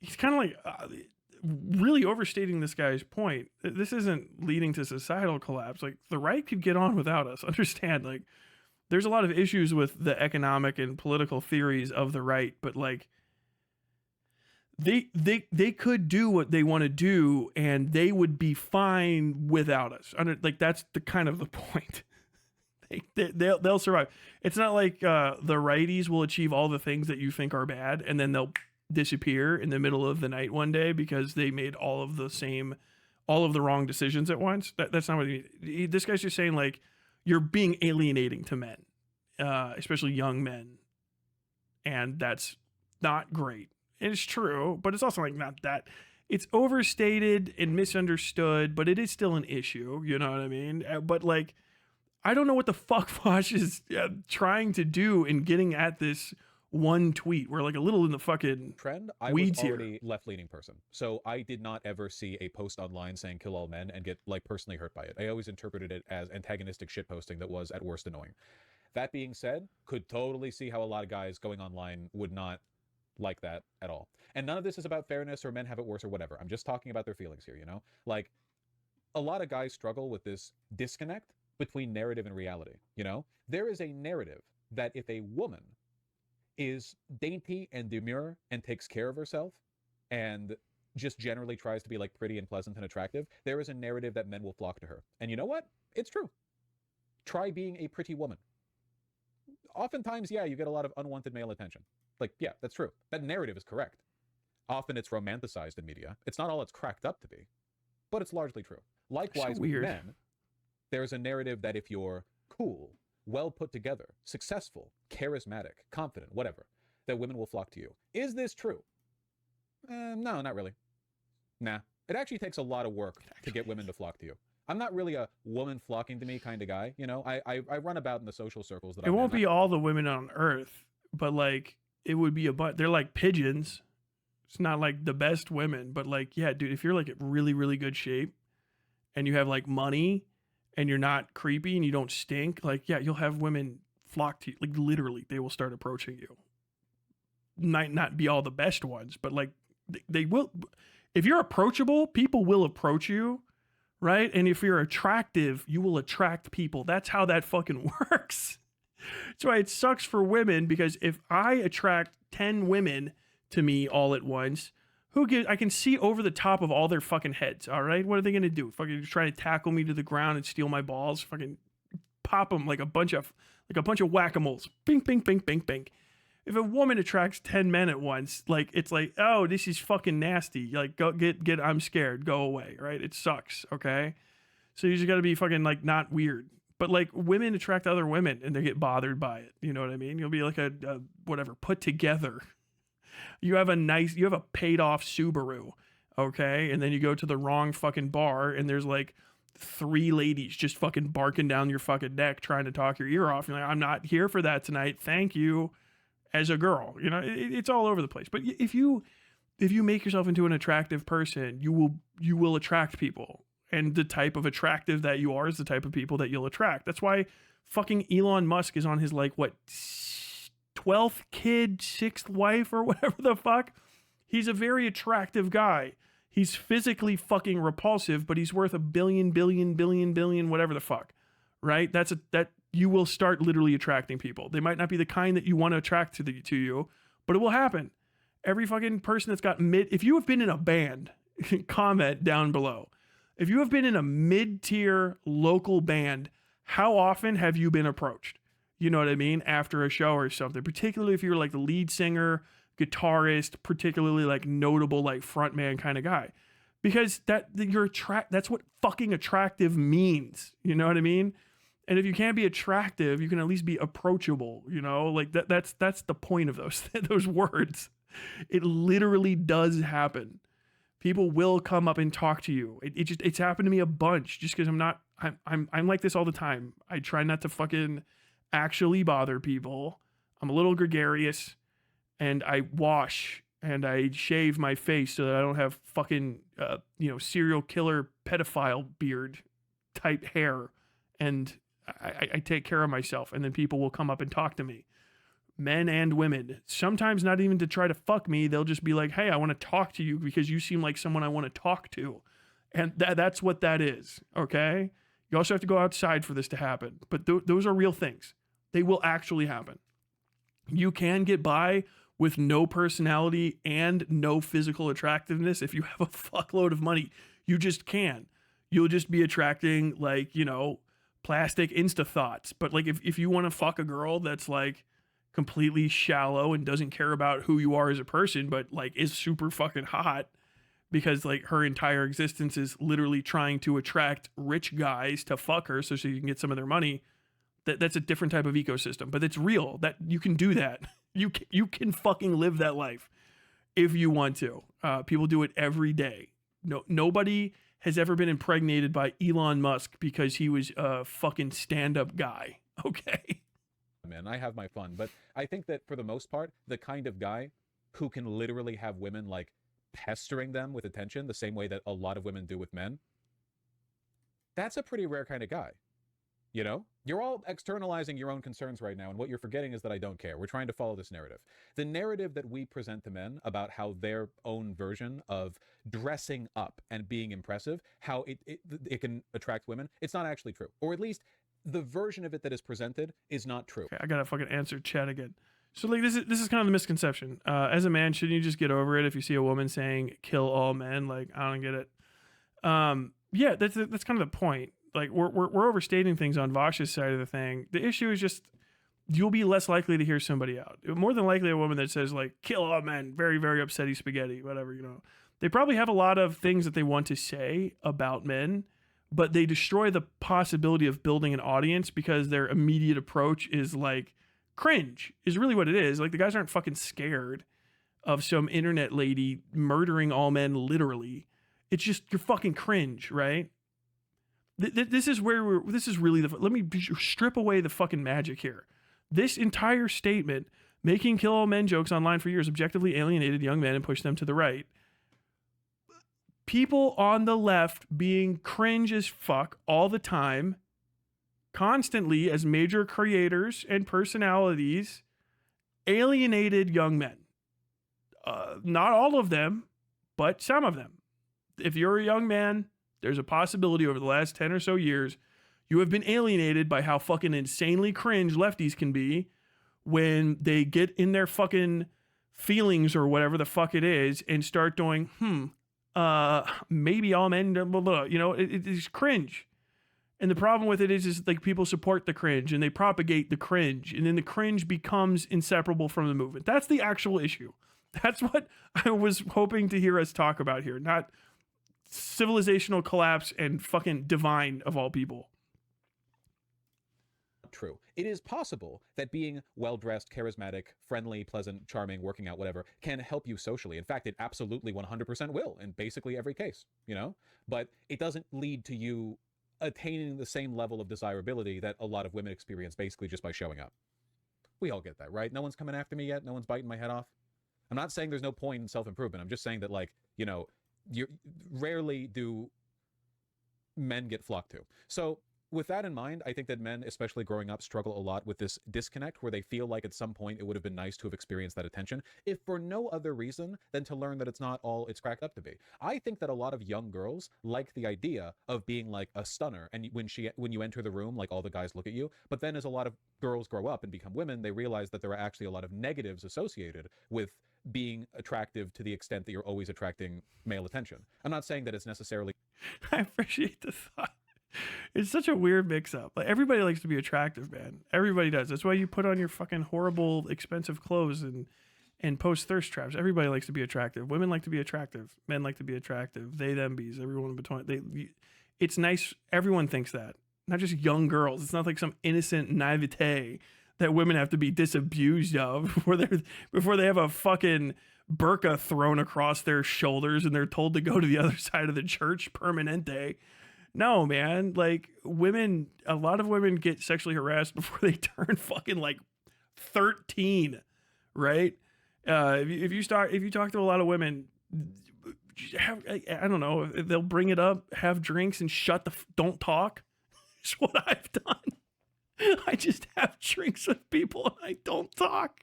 A: He's kind of like really overstating this guy's point. This isn't leading to societal collapse. Like the right could get on without us. Understand, like there's a lot of issues with the economic and political theories of the right, but like they could do what they want to do and they would be fine without us. Like that's the kind of the point. They'll survive. It's not like the righties will achieve all the things that you think are bad and then they'll disappear in the middle of the night one day because they made all of the wrong decisions at once. That's not what this guy's just saying. Like you're being alienating to men, especially young men, and that's not great. It's true, but it's also like not that. It's overstated and misunderstood, but it is still an issue. You know what I mean? But like, I don't know what the fuck Vaush is trying to do in getting at this one tweet. We're like a little in the fucking
B: trend. I
A: weeds
B: was already
A: here.
B: Left-leaning person, so I did not ever see a post online saying "kill all men" and get like personally hurt by it. I always interpreted it as antagonistic shitposting that was at worst annoying. That being said, could totally see how a lot of guys going online would not like that at all. And none of this is about fairness or men have it worse or whatever. I'm just talking about their feelings here, you know? Like, a lot of guys struggle with this disconnect between narrative and reality, you know? There is a narrative that if a woman is dainty and demure and takes care of herself and just generally tries to be like pretty and pleasant and attractive, there is a narrative that men will flock to her. And you know what? It's true. Try being a pretty woman. Oftentimes, yeah, you get a lot of unwanted male attention. Like, yeah, that's true. That narrative is correct. Often it's romanticized in media. It's not all it's cracked up to be, but it's largely true. Likewise, with men, there's a narrative that if you're cool, well put together, successful, charismatic, confident, whatever, that women will flock to you. Is this true? No, not really. Nah. It actually takes a lot of work to get women to flock to you. I'm not really a woman flocking to me kind of guy. You know, I run about in the social circles that
A: it won't be all the women on earth, but like it would be a bunch. They're like pigeons. It's not like the best women, but like, yeah, dude, if you're like in really, really good shape and you have like money and you're not creepy and you don't stink, like, yeah, you'll have women flock to you. Like literally they will start approaching you. Might not be all the best ones, but like they will. If you're approachable, people will approach you. Right? And if you're attractive, you will attract people. That's how that fucking works. That's why it sucks for women, because if I attract 10 women to me all at once, I can see over the top of all their fucking heads. All right. What are they going to do? Fucking try to tackle me to the ground and steal my balls? Fucking pop them like a bunch of whack-a-moles. Bing, bing, bing, bing, bing. If a woman attracts 10 men at once, like, it's like, oh, this is fucking nasty. Like, go get, I'm scared. Go away, right? It sucks, okay? So you just got to be fucking, like, not weird. But, like, women attract other women, and they get bothered by it. You know what I mean? You'll be like a whatever, put together. You have a paid-off Subaru, okay? And then you go to the wrong fucking bar, and there's, like, 3 ladies just fucking barking down your fucking neck trying to talk your ear off. You're like, I'm not here for that tonight. Thank you. As a girl, you know, it's all over the place. But if you make yourself into an attractive person, you will attract people. And the type of attractive that you are is the type of people that you'll attract. That's why fucking Elon Musk is on his, like, what, 12th kid, 6th wife, or whatever the fuck. He's a very attractive guy. He's physically fucking repulsive, but he's worth $1 billion, whatever the fuck, right? That you will start literally attracting people. They might not be the kind that you want to attract to you, but it will happen. Every fucking person that's got if you have been in a band, comment down below. If you have been in a mid-tier local band, how often have you been approached? You know what I mean? After a show or something, particularly if you're like the lead singer, guitarist, particularly like notable, like frontman kind of guy, because that's what fucking attractive means. You know what I mean? And if you can't be attractive, you can at least be approachable, you know, like that's the point of those words. It literally does happen. People will come up and talk to you. It's happened to me a bunch just because I'm like this all the time. I try not to fucking actually bother people. I'm a little gregarious and I wash and I shave my face so that I don't have fucking, serial killer pedophile beard type hair. And I take care of myself, and then people will come up and talk to me. Men and women, sometimes not even to try to fuck me. They'll just be like, hey, I want to talk to you because you seem like someone I want to talk to. And that's what that is. Okay. You also have to go outside for this to happen, but those are real things. They will actually happen. You can get by with no personality and no physical attractiveness if you have a fuckload of money. You just can. You'll just be attracting like, plastic Insta thoughts. But like if you want to fuck a girl that's like completely shallow and doesn't care about who you are as a person, but like is super fucking hot because like her entire existence is literally trying to attract rich guys to fuck her so she can get some of their money, that's a different type of ecosystem. But it's real that you can do that. You can fucking live that life if you want to. People do it every day. Nobody has ever been impregnated by Elon Musk because he was a fucking stand-up guy. Okay.
B: Man, I have my fun, but I think that for the most part, the kind of guy who can literally have women like pestering them with attention the same way that a lot of women do with men, that's a pretty rare kind of guy. You know, you're all externalizing your own concerns right now, and what you're forgetting is that I don't care. We're trying to follow this narrative. The narrative that we present to men about how their own version of dressing up and being impressive, how it can attract women, it's not actually true. Or at least the version of it that is presented is not true.
A: Okay, I gotta fucking answer chat again. So like this is kind of the misconception. As a man, shouldn't you just get over it if you see a woman saying "kill all men"? Like, I don't get it. Yeah, that's kind of the point. Like we're overstating things on Vaush's side of the thing. The issue is just you'll be less likely to hear somebody out. More than likely, a woman that says like "kill all men," very very upsetty spaghetti, whatever, they probably have a lot of things that they want to say about men, but they destroy the possibility of building an audience because their immediate approach is like cringe. Is really what it is. Like the guys aren't fucking scared of some internet lady murdering all men literally. It's just you're fucking cringe, right? This is where this is really let me strip away the fucking magic here. This entire statement, making kill all men jokes online for years objectively alienated young men and pushed them to the right. People on the left being cringe as fuck all the time, constantly as major creators and personalities, alienated young men. Not all of them, but some of them. If you're a young man, there's a possibility over the last 10 or so years, you have been alienated by how fucking insanely cringe lefties can be when they get in their fucking feelings or whatever the fuck it is and start doing, maybe all men, blah, blah, blah. It is cringe. And the problem with it is like people support the cringe and they propagate the cringe, and then the cringe becomes inseparable from the movement. That's the actual issue. That's what I was hoping to hear us talk about here, not civilizational collapse and fucking divine of all people.
B: True. It is possible that being well-dressed, charismatic, friendly, pleasant, charming, working out, whatever, can help you socially. In fact, it absolutely 100% will in basically every case, but it doesn't lead to you attaining the same level of desirability that a lot of women experience basically just by showing up. We all get that, right? No one's coming after me yet. No one's biting my head off. I'm not saying there's no point in self-improvement. I'm just saying that, like, rarely do men get flocked to. So with that in mind, I think that men, especially growing up, struggle a lot with this disconnect where they feel like at some point it would have been nice to have experienced that attention, if for no other reason than to learn that it's not all it's cracked up to be. I think that a lot of young girls like the idea of being like a stunner, and when you enter the room, like all the guys look at you. But then as a lot of girls grow up and become women, they realize that there are actually a lot of negatives associated with being attractive to the extent that you're always attracting male attention. I'm not saying that it's necessarily...
A: I appreciate the thought. It's such a weird mix-up. Like, everybody likes to be attractive, man. Everybody does. That's why you put on your fucking horrible, expensive clothes and post thirst traps. Everybody likes to be attractive. Women like to be attractive. Men like to be attractive. They, them, bees. Everyone in between. It's nice. Everyone thinks that. Not just young girls. It's not like some innocent naivete that women have to be disabused of before they have a fucking burqa thrown across their shoulders and they're told to go to the other side of the church permanente. No, man. Like, women, a lot of women get sexually harassed before they turn fucking like 13, right? If you talk to a lot of women, I don't know, they'll bring it up, have drinks, and don't talk. It's what I've done. I just have drinks with people and I don't talk,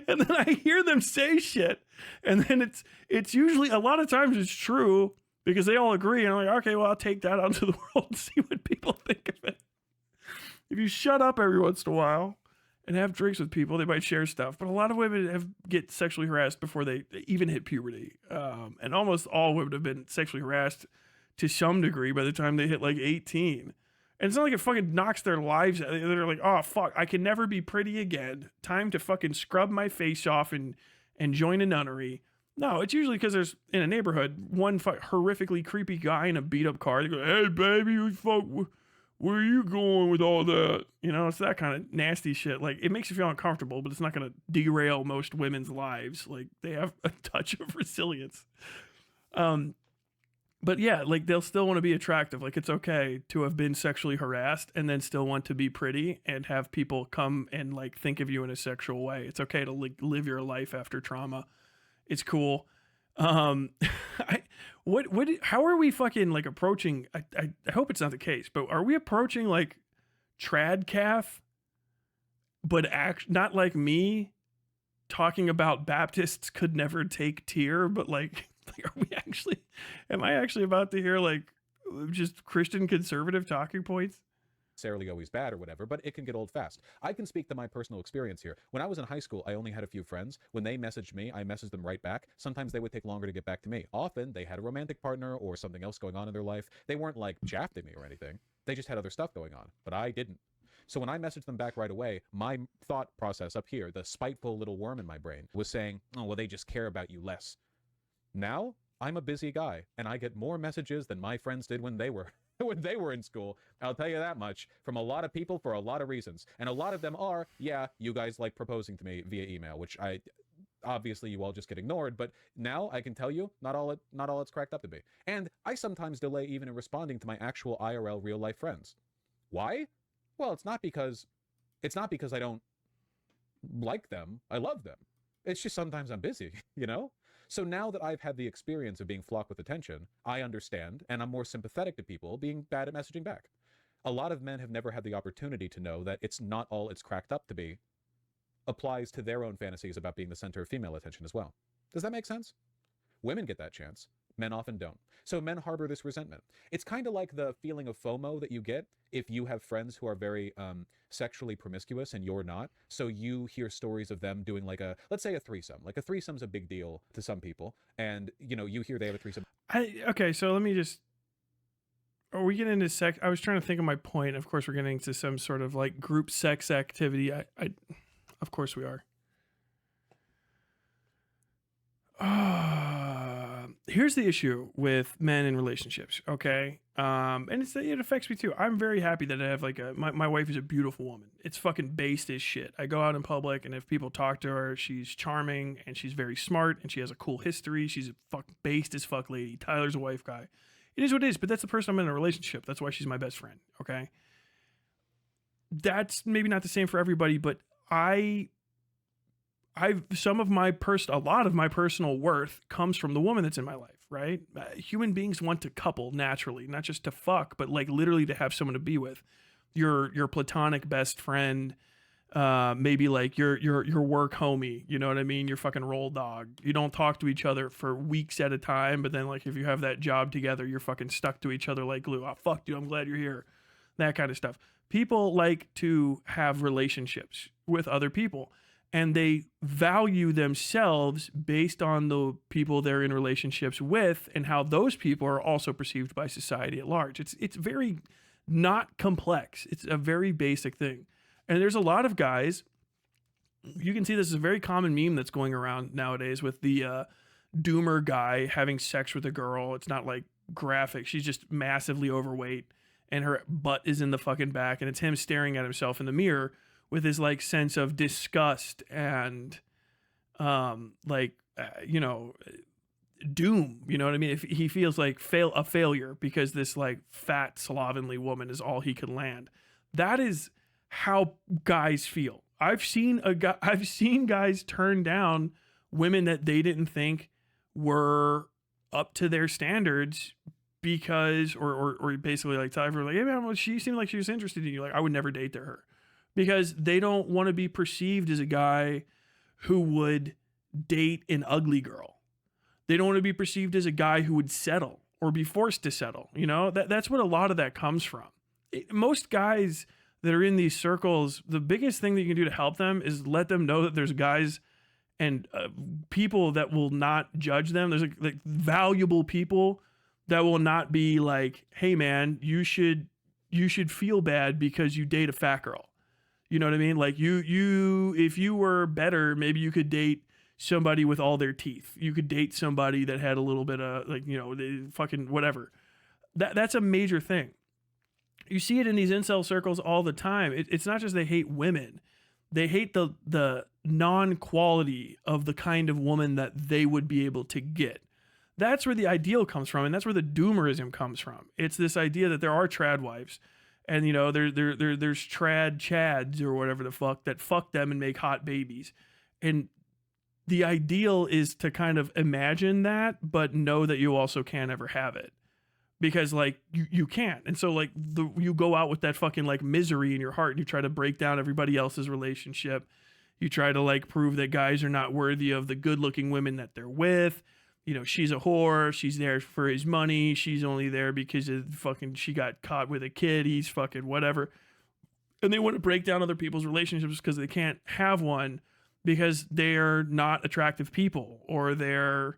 A: and then I hear them say shit, and then it's usually, a lot of times it's true, because they all agree, and I'm like, okay, well, I'll take that out into the world and see what people think of it. If you shut up every once in a while and have drinks with people, they might share stuff. But a lot of women get sexually harassed before they even hit puberty. And almost all women have been sexually harassed to some degree by the time they hit like 18. And it's not like it fucking knocks their lives out. They're like, oh, fuck, I can never be pretty again. Time to fucking scrub my face off and join a nunnery. No, it's usually because there's, in a neighborhood, one horrifically creepy guy in a beat-up car. They go, hey, baby, where are you going with all that? You know, it's that kind of nasty shit. Like, it makes you feel uncomfortable, but it's not going to derail most women's lives. Like, they have a touch of resilience. But yeah, like, they'll still want to be attractive. Like, it's okay to have been sexually harassed and then still want to be pretty and have people come and, like, think of you in a sexual way. It's okay to live your life after trauma. It's cool. How are we fucking like approaching? I hope it's not the case, but are we approaching like tradcaf, but not like me talking about Baptists could never take tier, but like am I actually about to hear like just Christian conservative talking points?
B: Necessarily always bad or whatever, but it can get old fast. I can speak to my personal experience here. When I was in high school, I only had a few friends. When they messaged me, I messaged them right back. Sometimes they would take longer to get back to me. Often they had a romantic partner or something else going on in their life. They weren't like jafting me or anything. They just had other stuff going on, but I didn't. So when I messaged them back right away, my thought process up here, the spiteful little worm in my brain, was saying, oh, well, they just care about you less. Now I'm a busy guy and I get more messages than my friends did when they were in school. I'll tell you that much, from a lot of people for a lot of reasons. And a lot of them are, yeah, you guys like proposing to me via email, which obviously you all just get ignored, but now I can tell you, not all it's cracked up to be. And I sometimes delay even in responding to my actual IRL real life friends. Why? Well, it's not because I don't like them. I love them. It's just sometimes I'm busy, you know? So now that I've had the experience of being flocked with attention, I understand, and I'm more sympathetic to people being bad at messaging back. A lot of men have never had the opportunity to know that it's not all it's cracked up to be applies to their own fantasies about being the center of female attention as well. Does that make sense? Women get that chance. Men often don't. So men harbor this resentment. It's kind of like the feeling of FOMO that you get if you have friends who are very sexually promiscuous and you're not. So you hear stories of them doing like let's say a threesome. Like a threesome's a big deal to some people. And, you know, you hear they have a threesome.
A: Okay, so let me just... Are we getting into sex? I was trying to think of my point. Of course, we're getting into some sort of like group sex activity. Of course we are. Here's the issue with men in relationships, okay? And it affects me too. I'm very happy that I have like my wife is a beautiful woman. It's fucking based as shit. I go out in public and if people talk to her, she's charming and she's very smart and she has a cool history. She's a based as fuck lady. Tyler's a wife guy. It is what it is, but that's the person I'm in a relationship. That's why she's my best friend, okay? That's maybe not the same for everybody, but a lot of my personal worth comes from the woman that's in my life, right? Human beings want to couple naturally, not just to fuck, but like literally to have someone to be with. your platonic best friend, maybe like your work homie, you know what I mean? Your fucking roll dog. You don't talk to each other for weeks at a time, but then like if you have that job together, you're fucking stuck to each other like glue. Oh fuck, dude, I'm glad you're here. That kind of stuff. People like to have relationships with other people, and they value themselves based on the people they're in relationships with and how those people are also perceived by society at large. It's very not complex. It's a very basic thing. And there's a lot of guys, you can see this is a very common meme that's going around nowadays with the doomer guy having sex with a girl. It's not like graphic. She's just massively overweight and her butt is in the fucking back, and it's him staring at himself in the mirror with his like sense of disgust and you know, doom, you know what I mean? If he feels like a failure because this like fat slovenly woman is all he can land. That is how guys feel. I've seen guys turn down women that they didn't think were up to their standards because or basically like tell everyone like, hey man, well, she seemed like she was interested in you. Like, I would never date her because they don't want to be perceived as a guy who would date an ugly girl. They don't want to be perceived as a guy who would settle or be forced to settle. You know, that's what a lot of that comes from. Most guys that are in these circles, the biggest thing that you can do to help them is let them know that there's guys and people that will not judge them. There's like valuable people that will not be like, hey man, you should feel bad because you date a fat girl. You know what I mean? Like you if you were better, maybe you could date somebody with all their teeth. You could date somebody that had a little bit of like, you know, fucking whatever. That's a major thing. You see it in these incel circles all the time. It's not just they hate women. They hate the non-quality of the kind of woman that they would be able to get. That's where the ideal comes from, and that's where the doomerism comes from. It's this idea that there are trad wives, and you know there's trad chads or whatever the fuck that fuck them and make hot babies. And the ideal is to kind of imagine that, but know that you also can't ever have it. Because like you can't. And so like you go out with that fucking like misery in your heart and you try to break down everybody else's relationship. You try to like prove that guys are not worthy of the good looking women that they're with. You know, she's a whore. She's there for his money. She's only there because of fucking she got caught with a kid. He's fucking whatever. And they want to break down other people's relationships because they can't have one because they're not attractive people or they're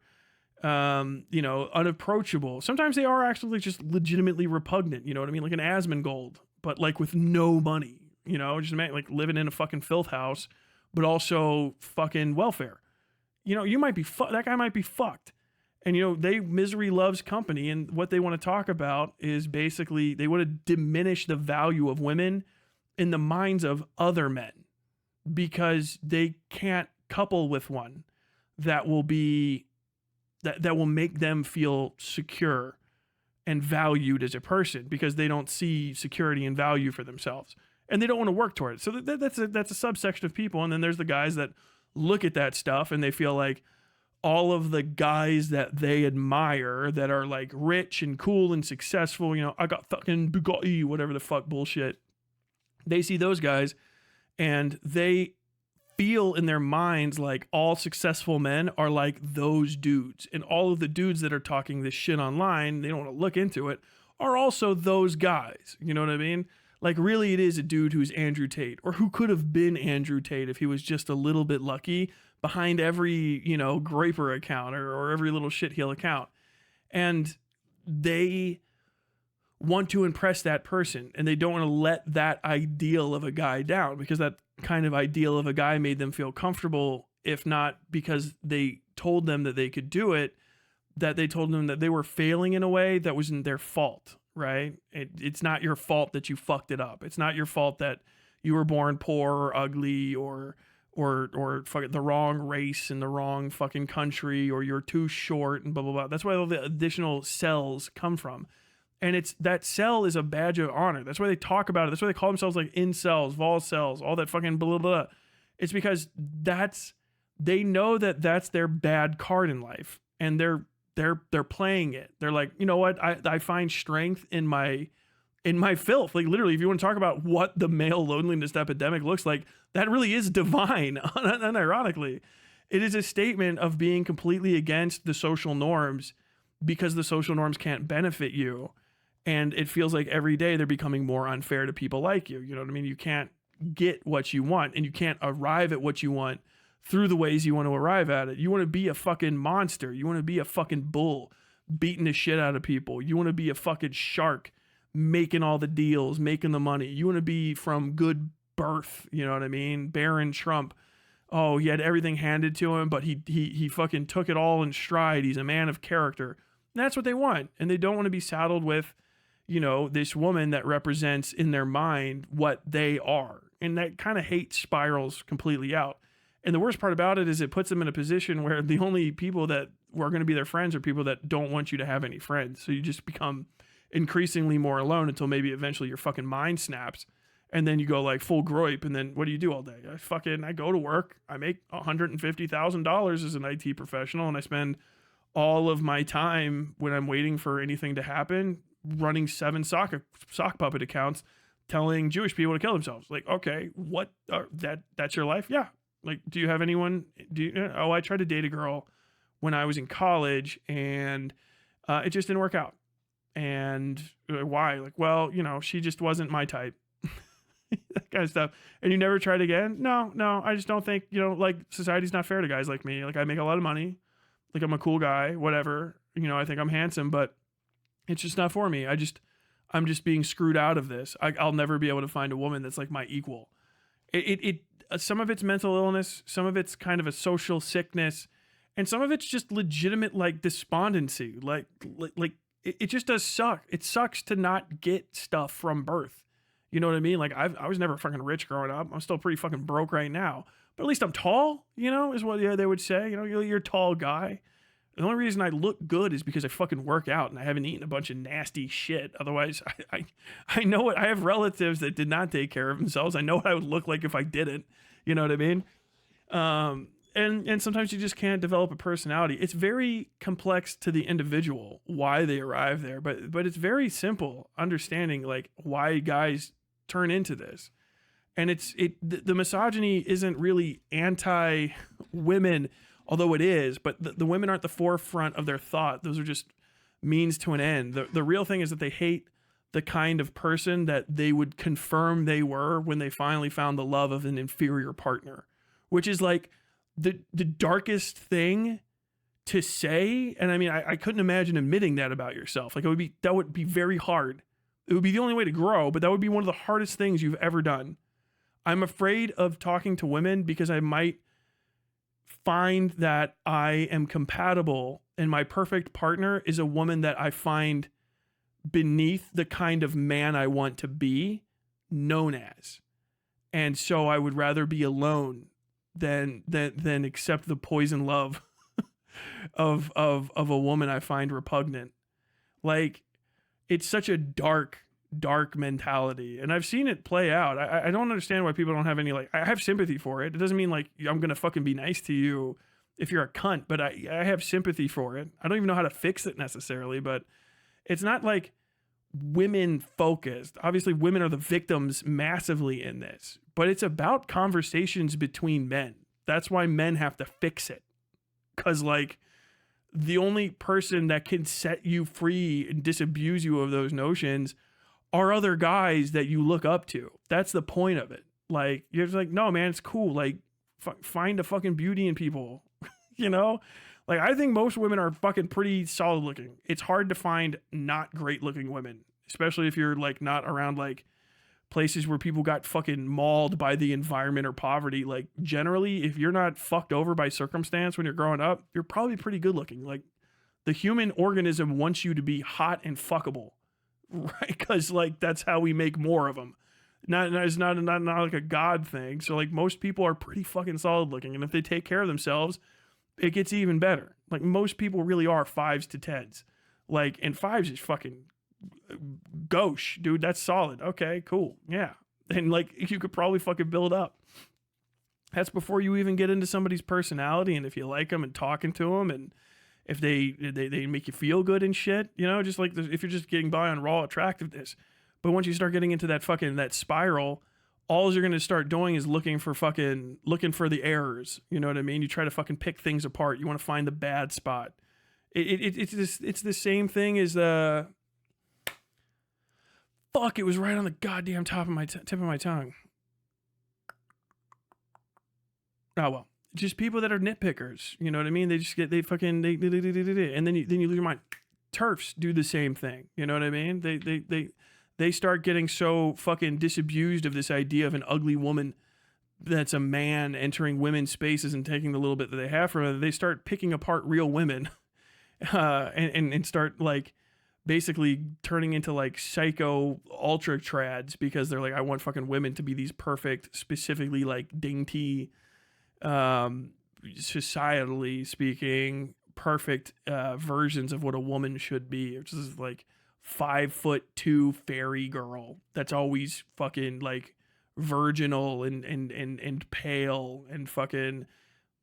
A: you know, unapproachable. Sometimes they are actually just legitimately repugnant, you know what I mean? Like an Asmongold, but like with no money, you know, just like living in a fucking filth house, but also fucking welfare. You know, you might be, that guy might be fucked. And, you know, misery loves company. And what they want to talk about is basically they want to diminish the value of women in the minds of other men because they can't couple with one that will be that will make them feel secure and valued as a person because they don't see security and value for themselves and they don't want to work toward it. So that's a subsection of people. And then there's the guys that look at that stuff and they feel like all of the guys that they admire that are like rich and cool and successful, you know, I got fucking Bugatti, whatever the fuck bullshit. They see those guys and they feel in their minds like all successful men are like those dudes, and all of the dudes that are talking this shit online, they don't want to look into it, are also those guys. You know what I mean? Like really it is a dude who's Andrew Tate or who could have been Andrew Tate if he was just a little bit lucky behind every, you know, Graper account or every little shitheel account. And they want to impress that person and they don't want to let that ideal of a guy down because that kind of ideal of a guy made them feel comfortable, if not because they told them that they could do it, that they told them that they were failing in a way that wasn't their fault, right? It's not your fault that you fucked it up. It's not your fault that you were born poor or ugly or fucking the wrong race in the wrong fucking country or you're too short and blah, blah, blah. That's why all the additional cells come from. And it's that cell is a badge of honor. That's why they talk about it. That's why they call themselves like incels, vol cells, all that fucking blah, blah, blah. It's because they know that that's their bad card in life. And they're playing it. They're like, you know what? I find strength in my in my filth. Like literally, if you want to talk about what the male loneliness epidemic looks like, that really is divine, unironically. It is a statement of being completely against the social norms because the social norms can't benefit you. And it feels like every day they're becoming more unfair to people like you. You know what I mean? You can't get what you want, and you can't arrive at what you want through the ways you want to arrive at it. You want to be a fucking monster. You want to be a fucking bull beating the shit out of people. You want to be a fucking shark making all the deals, making the money. You want to be from good birth. You know what I mean? Baron Trump. Oh, he had everything handed to him, but he fucking took it all in stride. He's a man of character. And that's what they want. And they don't want to be saddled with, you know, this woman that represents in their mind what they are. And that kind of hate spirals completely out. And the worst part about it is it puts them in a position where the only people that are going to be their friends are people that don't want you to have any friends. So you just become increasingly more alone until maybe eventually your fucking mind snaps. And then you go like full groip. And then what do you do all day? I go to work. I make $150,000 as an IT professional. And I spend all of my time when I'm waiting for anything to happen running 7 sock puppet accounts telling Jewish people to kill themselves. Like, okay, what that's your life? Yeah. Like, do you have anyone? I tried to date a girl when I was in college, and it just didn't work out. And why? Like, well, you know, she just wasn't my type. That kind of stuff. And you never tried again? No, I just don't think, you know, like society's not fair to guys like me. Like, I make a lot of money. Like, I'm a cool guy, whatever. You know, I think I'm handsome, but it's just not for me. I'm just being screwed out of this. I'll never be able to find a woman that's like my equal. Some of it's mental illness, some of it's kind of a social sickness, and some of it's just legitimate like despondency. Like it just does suck. It sucks to not get stuff from birth. You know what I mean? Like I was never fucking rich growing up. I'm still pretty fucking broke right now, but at least I'm tall. You know, is what they would say. You know, you're a tall guy. The only reason I look good is because I fucking work out and I haven't eaten a bunch of nasty shit. Otherwise, I know what I have relatives that did not take care of themselves. I know what I would look like if I didn't. You know what I mean? And sometimes you just can't develop a personality. It's very complex to the individual why they arrive there, but it's very simple understanding like why guys turn into this. And the misogyny isn't really anti-women, although it is, but the women aren't the forefront of their thought. Those are just means to an end. The real thing is that they hate the kind of person that they would confirm they were when they finally found the love of an inferior partner, which is like the darkest thing to say. And I mean, I couldn't imagine admitting that about yourself. Like that would be very hard. It would be the only way to grow, but that would be one of the hardest things you've ever done. I'm afraid of talking to women because I might find that I am compatible and my perfect partner is a woman that I find beneath the kind of man I want to be known as. And so I would rather be alone than accept the poison love of a woman I find repugnant. Like, it's such a dark mentality, and I've seen it play out. I don't understand why people don't have any, like, I have sympathy for it. It doesn't mean like I'm gonna fucking be nice to you if you're a cunt, but I have sympathy for it. I don't even know how to fix it necessarily, but it's not like women focused. Obviously women are the victims massively in this, but it's about conversations between men. That's why men have to fix it, because like the only person that can set you free and disabuse you of those notions are other guys that you look up to. That's the point of it. Like, you're just like, no, man, it's cool. Like, find a fucking beauty in people, you know? Like, I think most women are fucking pretty solid looking. It's hard to find not great looking women, especially if you're like not around like places where people got fucking mauled by the environment or poverty. Like, generally, if you're not fucked over by circumstance when you're growing up, you're probably pretty good looking. Like, the human organism wants you to be hot and fuckable. Right, because like that's how we make more of them. It's not like a god thing. So like most people are pretty fucking solid looking, and if they take care of themselves, it gets even better. Like most people really are 5s to 10s. Like, and 5s is fucking gauche, dude. That's solid. Okay, cool, yeah. And like you could probably fucking build up. That's before you even get into somebody's personality and if you like them and talking to them and if they make you feel good and shit, you know, just like if you're just getting by on raw attractiveness. But once you start getting into that spiral, all you're going to start doing is looking for the errors. You know what I mean? You try to fucking pick things apart. You want to find the bad spot. It's the same thing as fuck. It was right on the goddamn tip of my tongue. Oh well, just people that are nitpickers. You know what I mean? They and then you lose your mind. TERFs do the same thing. You know what I mean? They start getting so fucking disabused of this idea of an ugly woman that's a man entering women's spaces and taking the little bit that they have from it. They start picking apart real women, and start like basically turning into like psycho ultra trads because they're like, I want fucking women to be these perfect, specifically like dainty, societally speaking, perfect versions of what a woman should be, which is like 5'2" fairy girl that's always fucking like virginal and pale and fucking,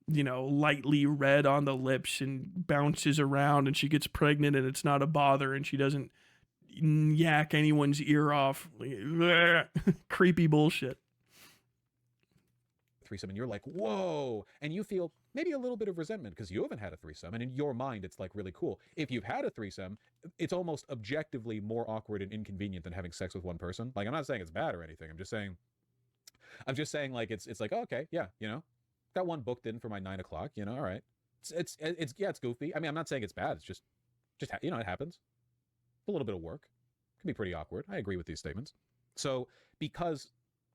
A: you know, lightly red on the lips and bounces around and she gets pregnant and it's not a bother and she doesn't yak anyone's ear off. Creepy bullshit.
B: Threesome, and you're like, whoa, and you feel maybe a little bit of resentment because you haven't had a threesome, and in your mind it's like really cool. If you've had a threesome, it's almost objectively more awkward and inconvenient than having sex with one person. Like, I'm not saying it's bad or anything. I'm just saying like it's like, oh, okay, yeah, you know, got one booked in for my 9 o'clock, you know, all right, it's yeah, it's goofy. I mean, I'm not saying it's bad. It's just you know, it happens. A little bit of work can be pretty awkward. I agree with these statements. So because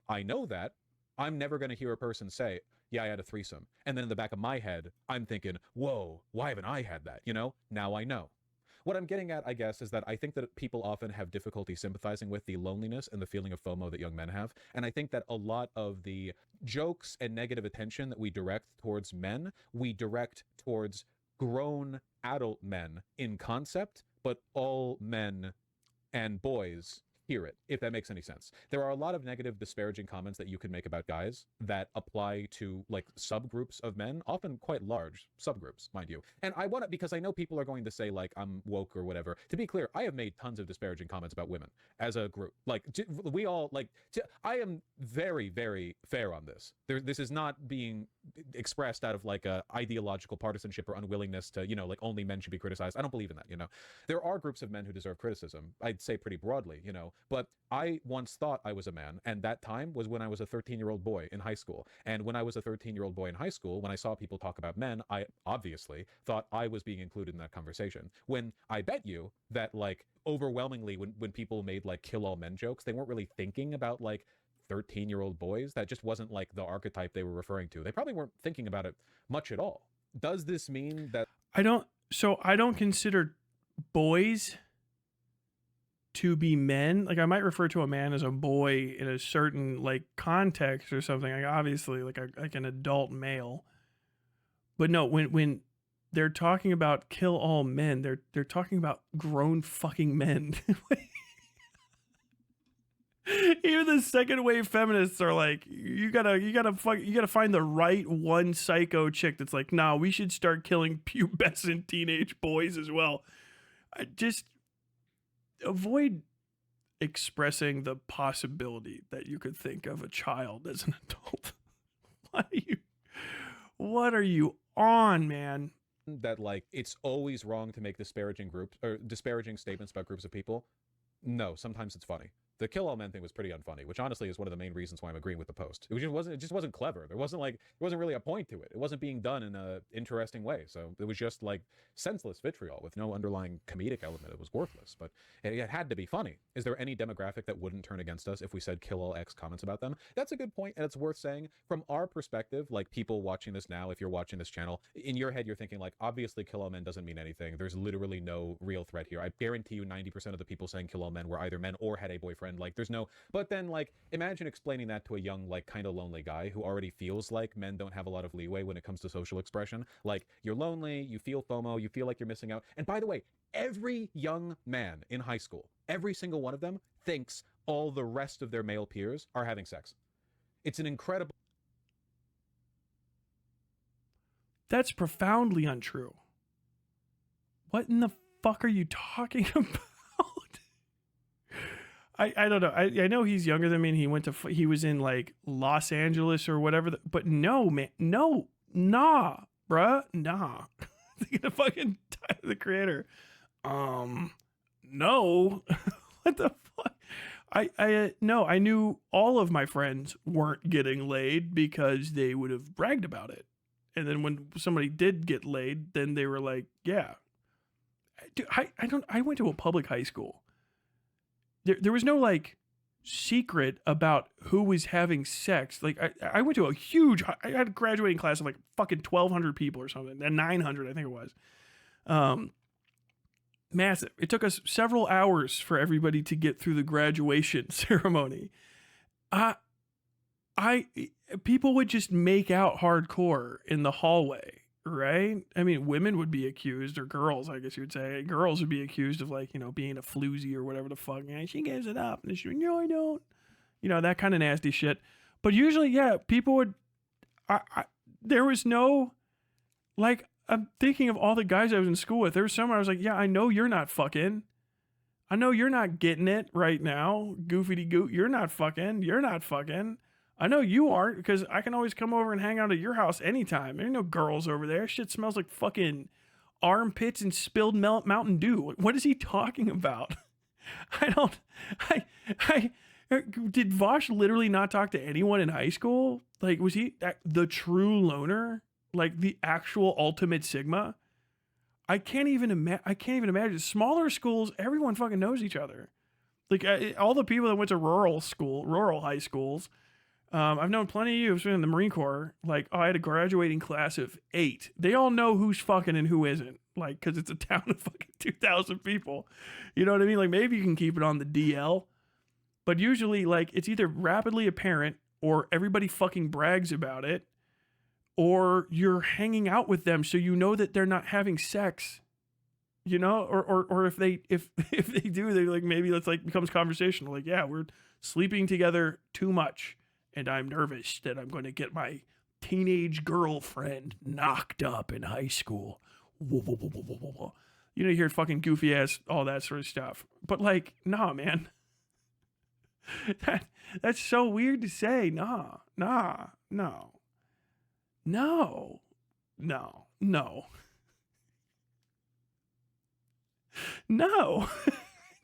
B: I know that, I'm never going to hear a person say, yeah, I had a threesome. And then in the back of my head, I'm thinking, whoa, why haven't I had that? You know, now I know. What I'm getting at, I guess, is that I think that people often have difficulty sympathizing with the loneliness and the feeling of FOMO that young men have. And I think that a lot of the jokes and negative attention that we direct towards men, we direct towards grown adult men in concept, but all men and boys hear it, if that makes any sense. There are a lot of negative, disparaging comments that you can make about guys that apply to like subgroups of men, often quite large subgroups, mind you. And I want to, because I know people are going to say like I'm woke or whatever. To be clear, I have made tons of disparaging comments about women as a group. Like we all like, I am very, very fair on this. This is not being expressed out of like a ideological partisanship or unwillingness to, you know, like only men should be criticized. I don't believe in that, you know. There are groups of men who deserve criticism, I'd say pretty broadly, you know. But I once thought I was a man, and that time was when I was a 13-year-old boy in high school. And when I was a 13-year-old boy in high school, when I saw people talk about men, I obviously thought I was being included in that conversation. When I bet you that, like, overwhelmingly, when people made, like, kill all men jokes, they weren't really thinking about, like, 13-year-old boys. That just wasn't, like, the archetype they were referring to. They probably weren't thinking about it much at all. Does this mean that...
A: I don't consider boys to be men. Like, I might refer to a man as a boy in a certain like context or something, like obviously like an adult male. But no, when they're talking about kill all men, they're talking about grown fucking men. Even the second wave feminists are like, you gotta find the right one psycho chick that's like, nah, we should start killing pubescent teenage boys as well. I just avoid expressing the possibility that you could think of a child as an adult. What are you on, man?
B: That like it's always wrong to make disparaging groups or disparaging statements about groups of people. No, sometimes it's funny. The kill all men thing was pretty unfunny, which honestly is one of the main reasons why I'm agreeing with the post. It just wasn't clever. There wasn't really a point to it. It wasn't being done in a interesting way. So it was just like senseless vitriol with no underlying comedic element. It was worthless, but it had to be funny. Is there any demographic that wouldn't turn against us if we said kill all X comments about them? That's a good point, and it's worth saying from our perspective, like people watching this now, if you're watching this channel, in your head, you're thinking like, obviously kill all men doesn't mean anything. There's literally no real threat here. I guarantee you 90% of the people saying kill all men were either men or had a boyfriend. Like there's no, but then like, imagine explaining that to a young, like kind of lonely guy who already feels like men don't have a lot of leeway when it comes to social expression. Like you're lonely, you feel FOMO, you feel like you're missing out. And by the way, every young man in high school, every single one of them thinks all the rest of their male peers are having sex. It's an incredible...
A: That's profoundly untrue. What in the fuck are you talking about? I don't know. I know he's younger than me, and he was in like Los Angeles or whatever. But no, man, no, nah, bruh, nah. They're gonna fucking die to the creator. No. What the fuck? No, I knew all of my friends weren't getting laid because they would have bragged about it. And then when somebody did get laid, then they were like, yeah. Dude, I went to a public high school. There was no like secret about who was having sex. Like I went to I had a graduating class of like fucking 1,200 people or something, and 900 I think it was. Massive. It took us several hours for everybody to get through the graduation ceremony. People would just make out hardcore in the hallway, right? I mean, women would be accused, or girls, I guess you would say. Girls would be accused of like, being a floozy or whatever the fuck. And she gives it up, and she, no, I don't. That kind of nasty shit. But usually, yeah, people would. There was no, like, I'm thinking of all the guys I was in school with. There was someone I was like, yeah, I know you're not fucking. I know you're not getting it right now. Goofy goot, you're not fucking. You're not fucking. I know you aren't, because I can always come over and hang out at your house anytime. There ain't no girls over there. Shit smells like fucking armpits and spilled Mountain Dew. What is he talking about? Did Vaush literally not talk to anyone in high school? Like, was he the true loner? Like the actual ultimate Sigma? I can't even imagine. Smaller schools, everyone fucking knows each other. Like all the people that went to rural high schools, I've known plenty of you who've been in the Marine Corps. Like, I had a graduating class of 8. They all know who's fucking and who isn't. Like, because it's a town of fucking 2,000 people. You know what I mean? Like, maybe you can keep it on the DL. But usually, like, it's either rapidly apparent or everybody fucking brags about it, or you're hanging out with them so you know that they're not having sex. Or if they do, they're like, maybe that's like becomes conversational. Like, yeah, we're sleeping together too much, and I'm nervous that I'm going to get my teenage girlfriend knocked up in high school. You hear fucking goofy ass, all that sort of stuff. But like, nah, man. That's so weird to say. No.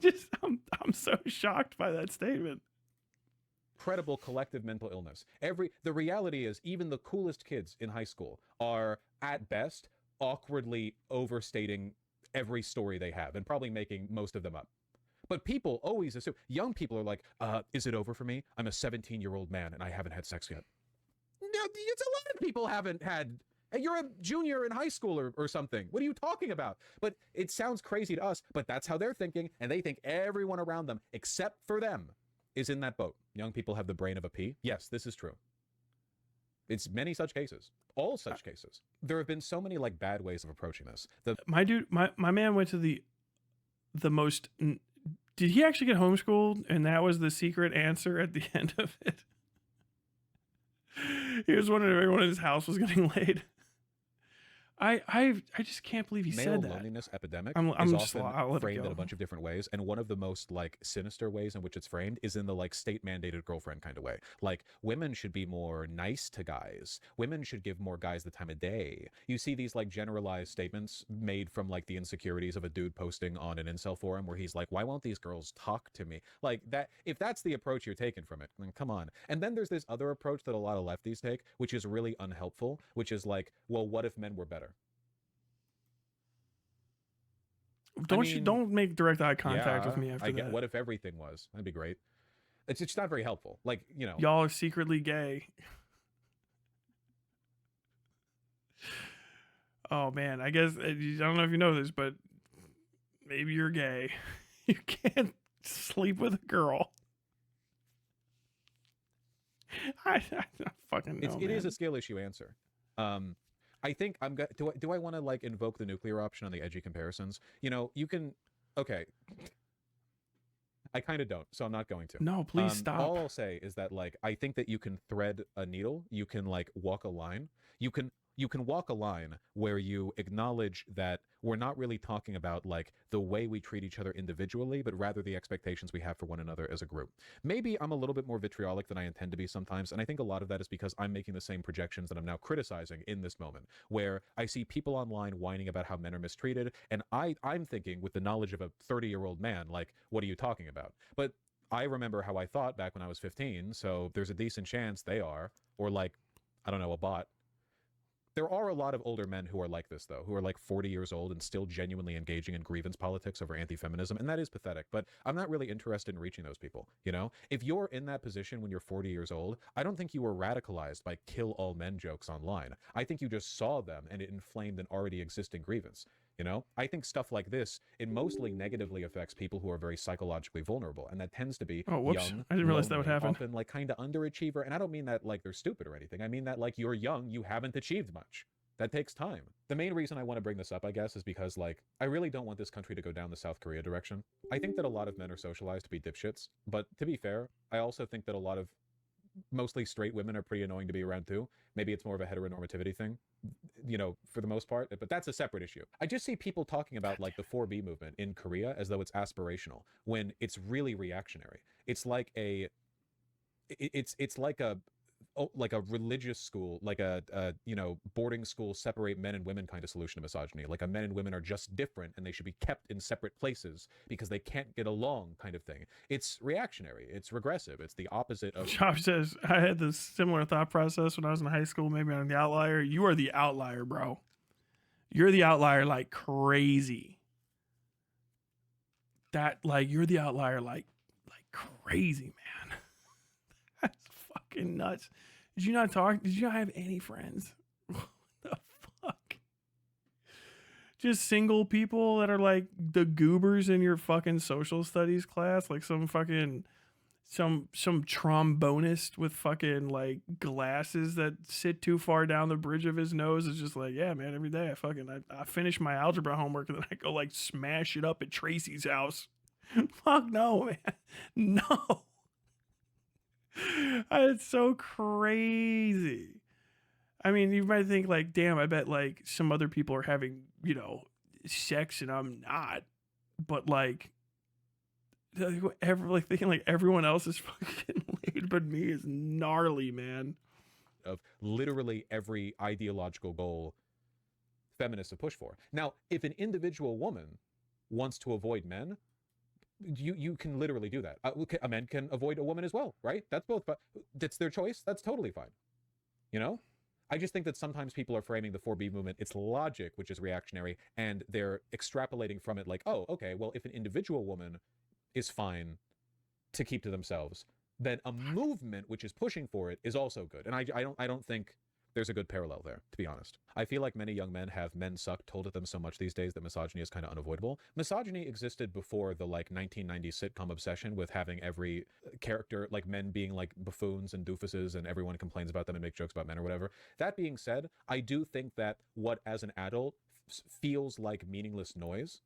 A: Just, I'm so shocked by that statement.
B: Incredible collective mental illness. The reality is, even the coolest kids in high school are at best awkwardly overstating every story they have and probably making most of them up. But people always assume, young people are like, is it over for me? I'm a 17-year-old man and I haven't had sex yet. No, it's a lot of people haven't had. You're a junior in high school or something. What are you talking about? But it sounds crazy to us, but that's how they're thinking, and they think everyone around them, except for them, is in that boat. Young people have the brain of a pea. Yes, this is true. It's many such cases. All such cases. There have been so many like bad ways of approaching this.
A: My man went to the most. Did he actually get homeschooled? And that was the secret answer at the end of it. He was wondering if everyone in his house was getting laid. I just can't believe he said that.
B: Male loneliness epidemic
A: I'm
B: is
A: just,
B: often framed in a bunch of different ways, and one of the most like sinister ways in which it's framed is in the like state mandated girlfriend kind of way. Like, women should be more nice to guys. Women should give more guys the time of day. You see these like generalized statements made from like the insecurities of a dude posting on an incel forum where he's like, why won't these girls talk to me? Like that, if that's the approach you're taking from it, then come on. And then there's this other approach that a lot of lefties take, which is really unhelpful, which is like, well, what if men were better?
A: Don't make direct eye contact with me after that.
B: What if everything was? That'd be great. It's not very helpful. Like,
A: y'all are secretly gay. Oh man, I guess I don't know if you know this, but maybe you're gay. You can't sleep with a girl. I don't fucking know.
B: It is a skill issue answer. I think do I want to like invoke the nuclear option on the edgy comparisons? You can. Okay. I kind of don't, so I'm not going to.
A: No, please stop.
B: All I'll say is that like I think that you can thread a needle. You can like walk a line. You can walk a line where you acknowledge that we're not really talking about like the way we treat each other individually, but rather the expectations we have for one another as a group. Maybe I'm a little bit more vitriolic than I intend to be sometimes, and I think a lot of that is because I'm making the same projections that I'm now criticizing in this moment, where I see people online whining about how men are mistreated, and I'm thinking with the knowledge of a 30-year-old man, like, what are you talking about? But I remember how I thought back when I was 15, so there's a decent chance they are, or like, I don't know, a bot. There are a lot of older men who are like this, though, who are like 40 years old and still genuinely engaging in grievance politics over anti-feminism, and that is pathetic, but I'm not really interested in reaching those people, you know? If you're in that position when you're 40 years old, I don't think you were radicalized by kill all men jokes online. I think you just saw them and it inflamed an already existing grievance. You know, I think stuff like this, it mostly negatively affects people who are very psychologically vulnerable. And that tends to be young,
A: I didn't realize that would
B: lonely,
A: happen.
B: often like kind of underachiever. And I don't mean that like they're stupid or anything. I mean that like you're young, you haven't achieved much. That takes time. The main reason I want to bring this up, I guess, is because like, I really don't want this country to go down the South Korea direction. I think that a lot of men are socialized to be dipshits. But to be fair, I also think that a lot of mostly straight women are pretty annoying to be around too. Maybe it's more of a heteronormativity thing, you know, for the most part, but that's a separate issue. I just see people talking about like the 4B movement in Korea as though it's aspirational when it's really reactionary. It's like it's like a religious school, like a you know, boarding school, separate men and women kind of solution to misogyny. Like a men and women are just different and they should be kept in separate places because they can't get along kind of thing. It's reactionary. It's regressive. It's the opposite of...
A: Chop says, I had this similar thought process when I was in high school. Maybe I'm the outlier. You are the outlier, bro. You're the outlier like crazy. That, like, you're the outlier like crazy, man. That's fucking nuts. Did you not have any friends? What the fuck? Just single people that are like the goobers in your fucking social studies class, like some fucking some trombonist with fucking like glasses that sit too far down the bridge of his nose is just like, yeah, man, every day I finish my algebra homework and then I go like smash it up at Tracy's house. Fuck no, man. No. It's so crazy. I mean, you might think like, damn, I bet like some other people are having, you know, sex and I'm not. But like thinking like everyone else is fucking laid but me is gnarly, man.
B: Of literally every ideological goal feminists have pushed for. Now, if an individual woman wants to avoid men, you can literally do that. A man can avoid a woman as well, right? That's both, but it's their choice. That's totally fine. You know? I just think that sometimes people are framing the 4B movement, its logic, which is reactionary, and they're extrapolating from it like, oh, okay, well, if an individual woman is fine to keep to themselves, then a movement which is pushing for it is also good. And I don't think there's a good parallel there, to be honest. I feel like many young men have men suck told at them so much these days that misogyny is kind of unavoidable. Misogyny existed before the like 1990s sitcom obsession with having every character, like men being like buffoons and doofuses and everyone complains about them and make jokes about men or whatever. That being said, I do think that what as an adult feels like meaningless noise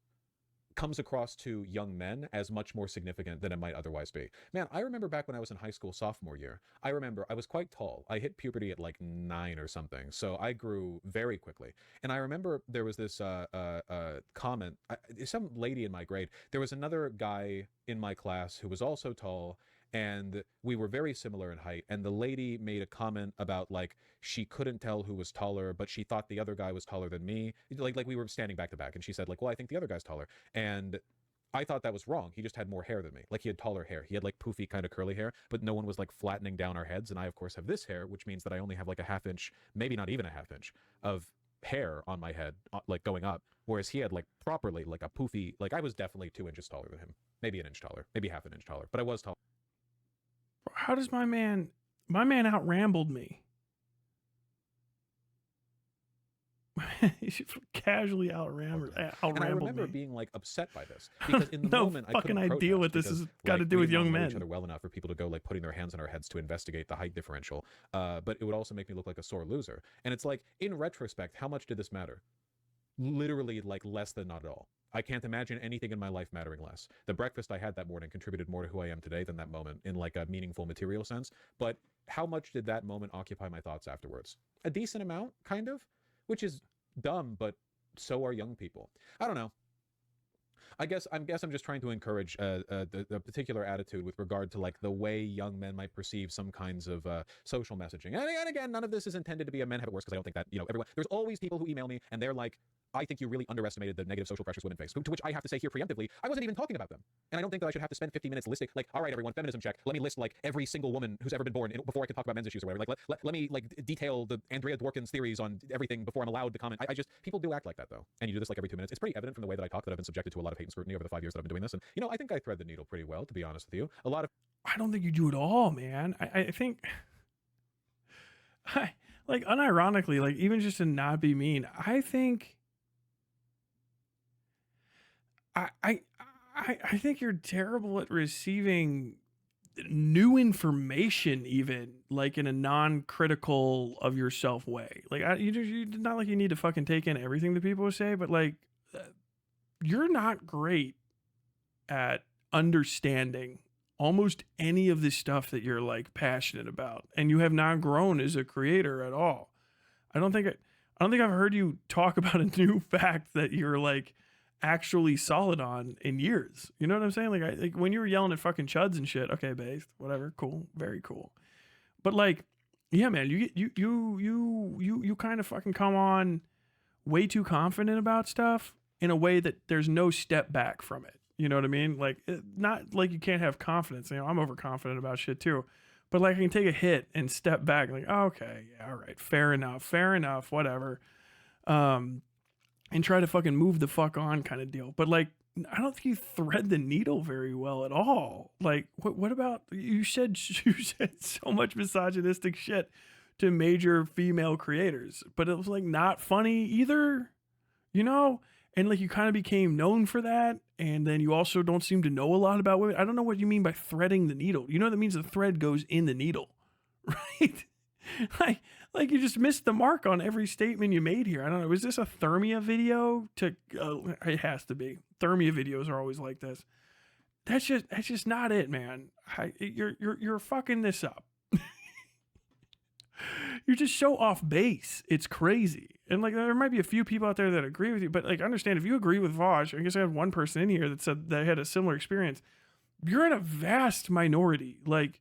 B: comes across to young men as much more significant than it might otherwise be. Man, I remember back when I was in high school sophomore year, I remember I was quite tall. I hit puberty at like 9 or something, so I grew very quickly. And I remember there was this comment, some lady in my grade, there was another guy in my class who was also tall, and we were very similar in height, and the lady made a comment about like she couldn't tell who was taller, but she thought the other guy was taller than me. Like we were standing back to back, and she said like, well, I think the other guy's taller. And I thought that was wrong. He just had more hair than me. Like he had taller hair. He had like poofy kind of curly hair, but no one was like flattening down our heads. And I of course have this hair, which means that I only have like a ½ inch, maybe not even a ½ inch of hair on my head, like going up. Whereas he had like properly like a poofy, like I was definitely 2 inches taller than him, maybe an inch taller, maybe ½ an inch taller, but I was tall.
A: How does my man out rambled me? He casually out rambled
B: And I remember
A: me.
B: being like upset by this because in the
A: No
B: moment I
A: fucking
B: couldn't
A: idea what
B: protest
A: this
B: because,
A: has got to do
B: we
A: with
B: did not
A: young
B: know
A: men.
B: each other well enough for people to go like putting their hands on our heads to investigate the height differential. But it would also make me look like a sore loser. And it's like, in retrospect, how much did this matter? Literally like less than not at all. I can't imagine anything in my life mattering less. The breakfast I had that morning contributed more to who I am today than that moment in like a meaningful material sense. But how much did that moment occupy my thoughts afterwards? A decent amount, kind of, which is dumb, but so are young people. I don't know. I guess I'm just trying to encourage the particular attitude with regard to like the way young men might perceive some kinds of social messaging. And again, none of this is intended to be a men have it worse, because I don't think that, you know, everyone. There's always people who email me and they're like, I think you really underestimated the negative social pressures women face. To which I have to say here preemptively, I wasn't even talking about them. And I don't think that I should have to spend 50 minutes listing, like, all right, everyone, feminism check. Let me list like every single woman who's ever been born before I can talk about men's issues or whatever. Like, let me like detail the Andrea Dworkin's theories on everything before I'm allowed to comment. I just, people do act like that though. And you do this like every 2 minutes. It's pretty evident from the way that I talk that I've been subjected to a lot of hate and scrutiny over the 5 years that I've been doing this. And, you know, I think I thread the needle pretty well, to be honest with you. A lot of.
A: I don't think you do at all, man. I think, like, unironically, like, even just to not be mean, I think, I think you're terrible at receiving new information, even like in a non-critical of yourself way. Like, you not like you need to fucking take in everything that people say, but like, you're not great at understanding almost any of this stuff that you're like passionate about, and you have not grown as a creator at all. I don't think I've heard you talk about a new fact that you're like actually solid on in years. You know what I'm saying? Like when you were yelling at fucking chuds and shit. Okay, based, whatever, cool, very cool. But like, yeah, man, you kind of fucking come on way too confident about stuff in a way that there's no step back from it. You know what I mean? Like, not like you can't have confidence. You know, I'm overconfident about shit too. But like, I can take a hit and step back. Like, oh, okay, yeah, all right, fair enough, whatever. And try to fucking move the fuck on kind of deal. But like, I don't think you thread the needle very well at all. Like, what about, you said so much misogynistic shit to major female creators, but it was like not funny either, you know? And like, you kind of became known for that. And then you also don't seem to know a lot about women. I don't know what you mean by threading the needle. You know, that means the thread goes in the needle, right? Like you just missed the mark on every statement you made here. I don't know. Was this a Thermia video? It has to be. Thermia videos are always like this. That's just not it, man. You're fucking this up. You're just so off base. It's crazy. And like, there might be a few people out there that agree with you, but like, understand, if you agree with Vaush, I guess I had one person in here that said they had a similar experience. You're in a vast minority. Like,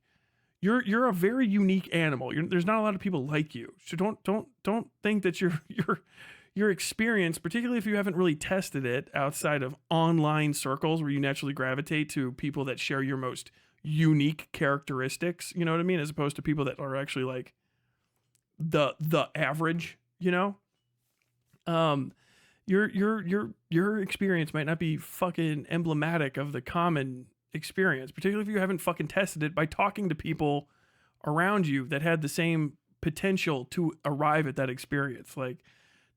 A: you're a very unique animal. There's not a lot of people like you. So don't think that your experience, particularly if you haven't really tested it outside of online circles where you naturally gravitate to people that share your most unique characteristics, you know what I mean? As opposed to people that are actually like the average, you know? Your experience might not be fucking emblematic of the common experience, particularly if you haven't fucking tested it by talking to people around you that had the same potential to arrive at that experience. Like,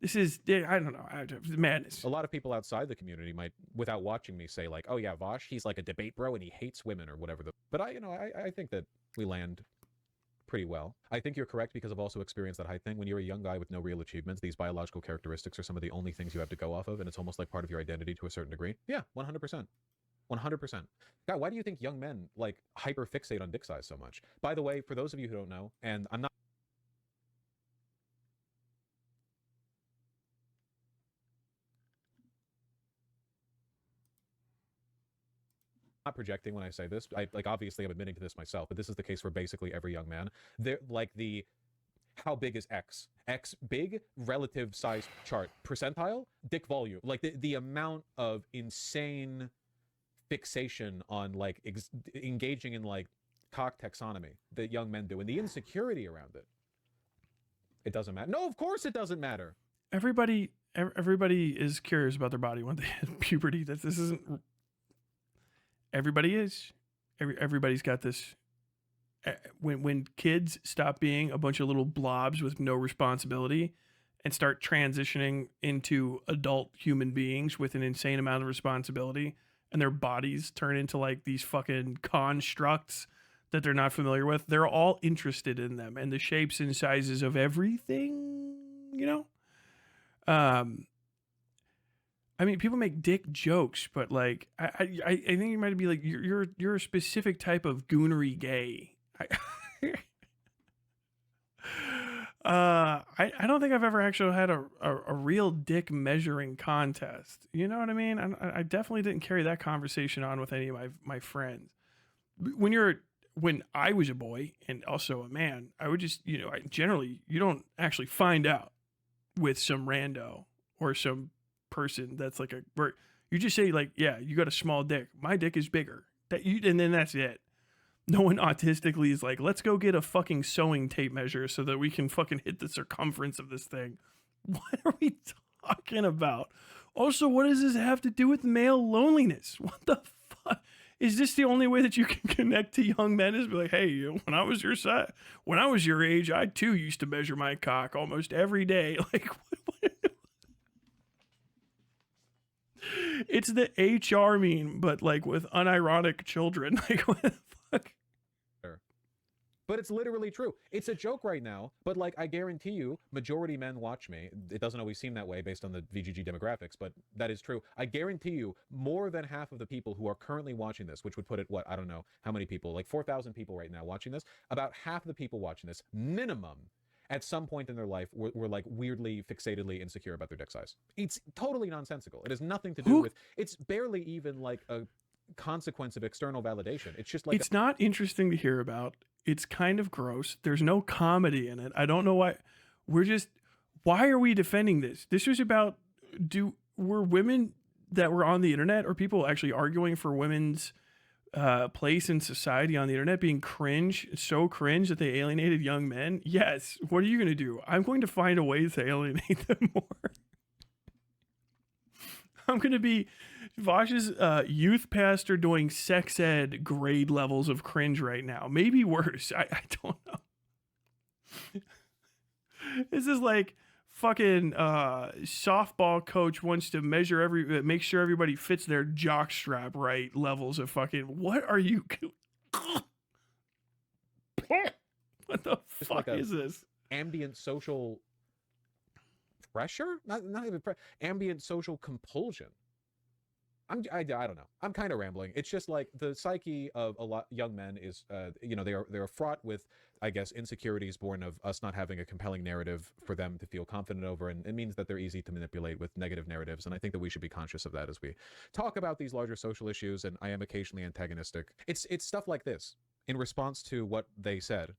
A: this is, I don't know, madness.
B: A lot of people outside the community might, without watching me, say like, oh yeah, Vaush, he's like a debate bro and he hates women or whatever. But I think that we land pretty well. I think you're correct, because I've also experienced that height thing. When you're a young guy with no real achievements, these biological characteristics are some of the only things you have to go off of, and it's almost like part of your identity to a certain degree. Yeah, 100%. 100%. God, why do you think young men like hyper fixate on dick size so much? By the way, for those of you who don't know, and I'm not projecting when I say this. Obviously I'm admitting to this myself, but this is the case for basically every young man. They're like, how big is X? X big, relative size chart, percentile, dick volume. Like the amount of insane fixation on like engaging in like cock taxonomy that young men do, and the insecurity around it. It doesn't matter. No, of course it doesn't matter.
A: Everybody is curious about their body when they hit puberty. This isn't. Everybody is. Everybody's got this. When kids stop being a bunch of little blobs with no responsibility and start transitioning into adult human beings with an insane amount of responsibility, and their bodies turn into like these fucking constructs that they're not familiar with, they're all interested in them and the shapes and sizes of everything, you know? I mean, people make dick jokes, but like, I think it might be like, you're a specific type of goonery gay. I don't think I've ever actually had a real dick measuring contest. You know what I mean? I definitely didn't carry that conversation on with any of my friends. When I was a boy and also a man, I would just, generally, you don't actually find out with some rando or some person that's like where you just say like, yeah, you got a small dick. My dick is bigger. And then that's it. No one autistically is like, let's go get a fucking sewing tape measure so that we can fucking hit the circumference of this thing. What are we talking about? Also, what does this have to do with male loneliness? What the fuck? Is this the only way that you can connect to young men? Is be like, hey, when I was your age, I too used to measure my cock almost every day. Like, what? It's the HR meme, but like with unironic children. Like, what the fuck?
B: But it's literally true. It's a joke right now, but like I guarantee you, majority men watch me. It doesn't always seem that way based on the VGG demographics, but that is true. I guarantee you, more than half of the people who are currently watching this, which would put it, what, I don't know how many people, like 4,000 people right now watching this, about half of the people watching this, minimum, at some point in their life, were like weirdly, fixatedly insecure about their dick size. It's totally nonsensical. It has nothing to do with, it's barely even like a consequence of external validation. It's just like,
A: it's not interesting to hear about. It's kind of gross. There's no comedy in it. I don't know why. Why are we defending this? This was about, were women that were on the internet or people actually arguing for women's place in society on the internet being so cringe that they alienated young men? Yes. What are you going to do? I'm going to find a way to alienate them more. I'm going to be Vaush's youth pastor doing sex ed grade levels of cringe right now. Maybe worse. I don't know. This is like fucking softball coach wants to make sure everybody fits their jock strap right levels of fucking, what are you what the fuck is this?
B: Ambient social pressure? Not even ambient social compulsion. I don't know. I'm kind of rambling. It's just like the psyche of a lot young men is, they're fraught with, I guess, insecurities born of us not having a compelling narrative for them to feel confident over, and it means that they're easy to manipulate with negative narratives. And I think that we should be conscious of that as we talk about these larger social issues. And I am occasionally antagonistic. It's stuff like this. In response to what they said,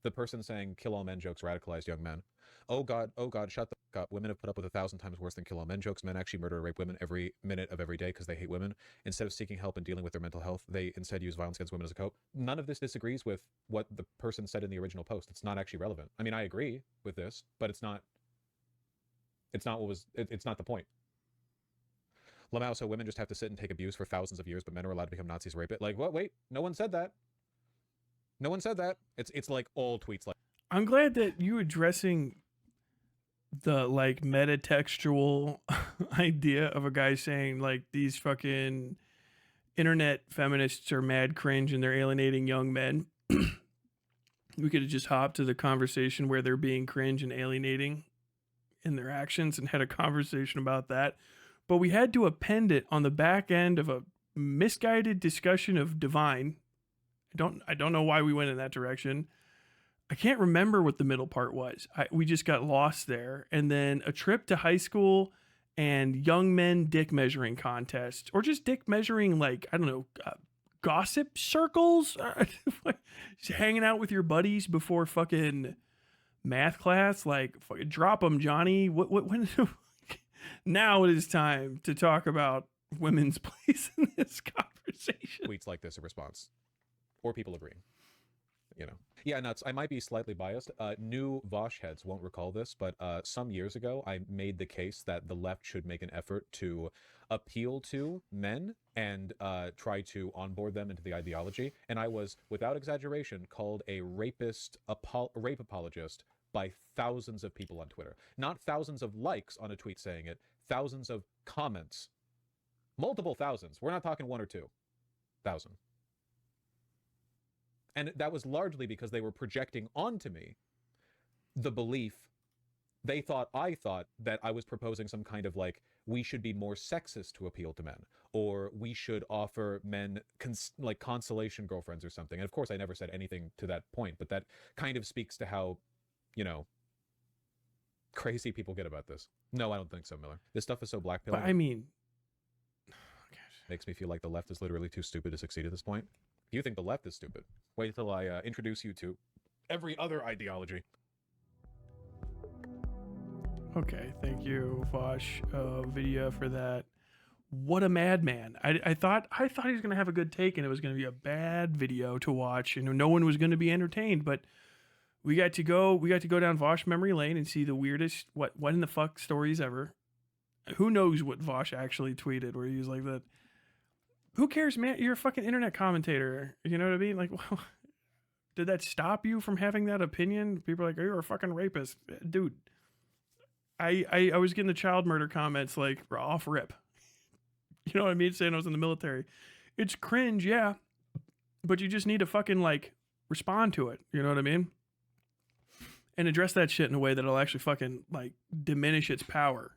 B: the person saying "kill all men" jokes radicalized young men. Oh God, shut the fuck up. Women have put up with 1,000 times worse than kill all men jokes. Men actually murder or rape women every minute of every day because they hate women. Instead of seeking help and dealing with their mental health, they instead use violence against women as a cope. None of this disagrees with what the person said in the original post. It's not actually relevant. I mean, I agree with this, but it's not the point. Lamau, so women just have to sit and take abuse for thousands of years, but men are allowed to become Nazis, rape it. Like, what? Wait, no one said that. No one said that. It's like all tweets like.
A: I'm glad that you addressing the like metatextual idea of a guy saying like these fucking internet feminists are mad cringe and they're alienating young men. We could have just hopped to the conversation where they're being cringe and alienating in their actions and had a conversation about that. But we had to append it on the back end of a misguided discussion of divine. I don't know why we went in that direction. I can't remember what the middle part was. We just got lost there. And then a trip to high school and young men dick measuring contest, or just dick measuring, like, I don't know, gossip circles, just hanging out with your buddies before fucking math class. Like, fucking drop them, Johnny. When now it is time to talk about women's place in this conversation.
B: Tweets like this a response, or people agreeing. Yeah, nuts. I might be slightly biased. New Vaush heads won't recall this, but some years ago, I made the case that the left should make an effort to appeal to men and try to onboard them into the ideology. And I was, without exaggeration, called a rape apologist by thousands of people on Twitter. Not thousands of likes on a tweet saying it, thousands of comments. Multiple thousands. We're not talking 1 or 2. 1,000. And that was largely because they were projecting onto me the belief, I thought that I was proposing some kind of like, we should be more sexist to appeal to men, or we should offer men like consolation girlfriends or something. And of course, I never said anything to that point, but that kind of speaks to how you know, crazy people get about this. No, I don't think so, Miller. This stuff is so black pill.
A: But I mean,
B: makes me feel like the left is literally too stupid to succeed at this point. If you think the left is stupid, wait till I introduce you to every other ideology.
A: okay, thank you, Vaush, video for that. What a madman! I thought he was gonna have a good take, and it was gonna be a bad video to watch, and no one was gonna be entertained. But we got to go down Vaush memory lane and see the weirdest what in the fuck stories ever. Who knows what Vaush actually tweeted, where he was like that. Who cares, man? You're a fucking internet commentator. You know what I mean? Like, well, did that stop you from having that opinion? People are like, oh, you're a fucking rapist, dude. I was getting the child murder comments like off rip. You know what I mean? Saying I was in the military. It's cringe, yeah. But you just need to fucking like respond to it. You know what I mean? And address that shit in a way that'll actually fucking like diminish its power.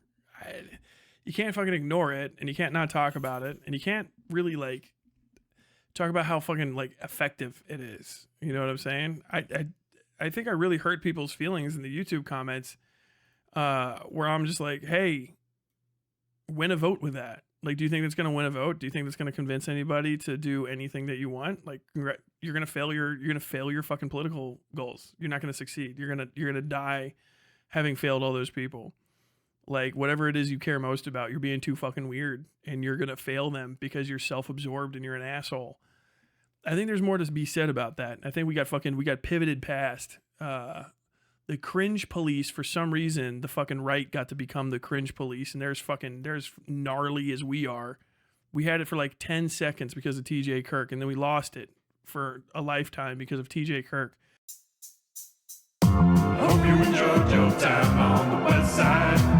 A: You can't fucking ignore it, and you can't not talk about it, and you can't really like talk about how fucking like effective it is. You know what I'm saying? I think I really hurt people's feelings in the YouTube comments, where I'm just like, hey, win a vote with that. Like, do you think that's going to win a vote? Do you think that's going to convince anybody to do anything that you want? Like, you're going to fail your fucking political goals. You're not going to succeed. You're going to die having failed all those people. Like, whatever it is you care most about, you're being too fucking weird, and you're going to fail them because you're self-absorbed and you're an asshole. I think there's more to be said about that. I think we got pivoted past the cringe police. For some reason, the fucking right got to become the cringe police, and there's gnarly as we are. We had it for like 10 seconds because of TJ Kirk, and then we lost it for a lifetime because of TJ Kirk.
E: Hope you enjoyed your time on the West Side.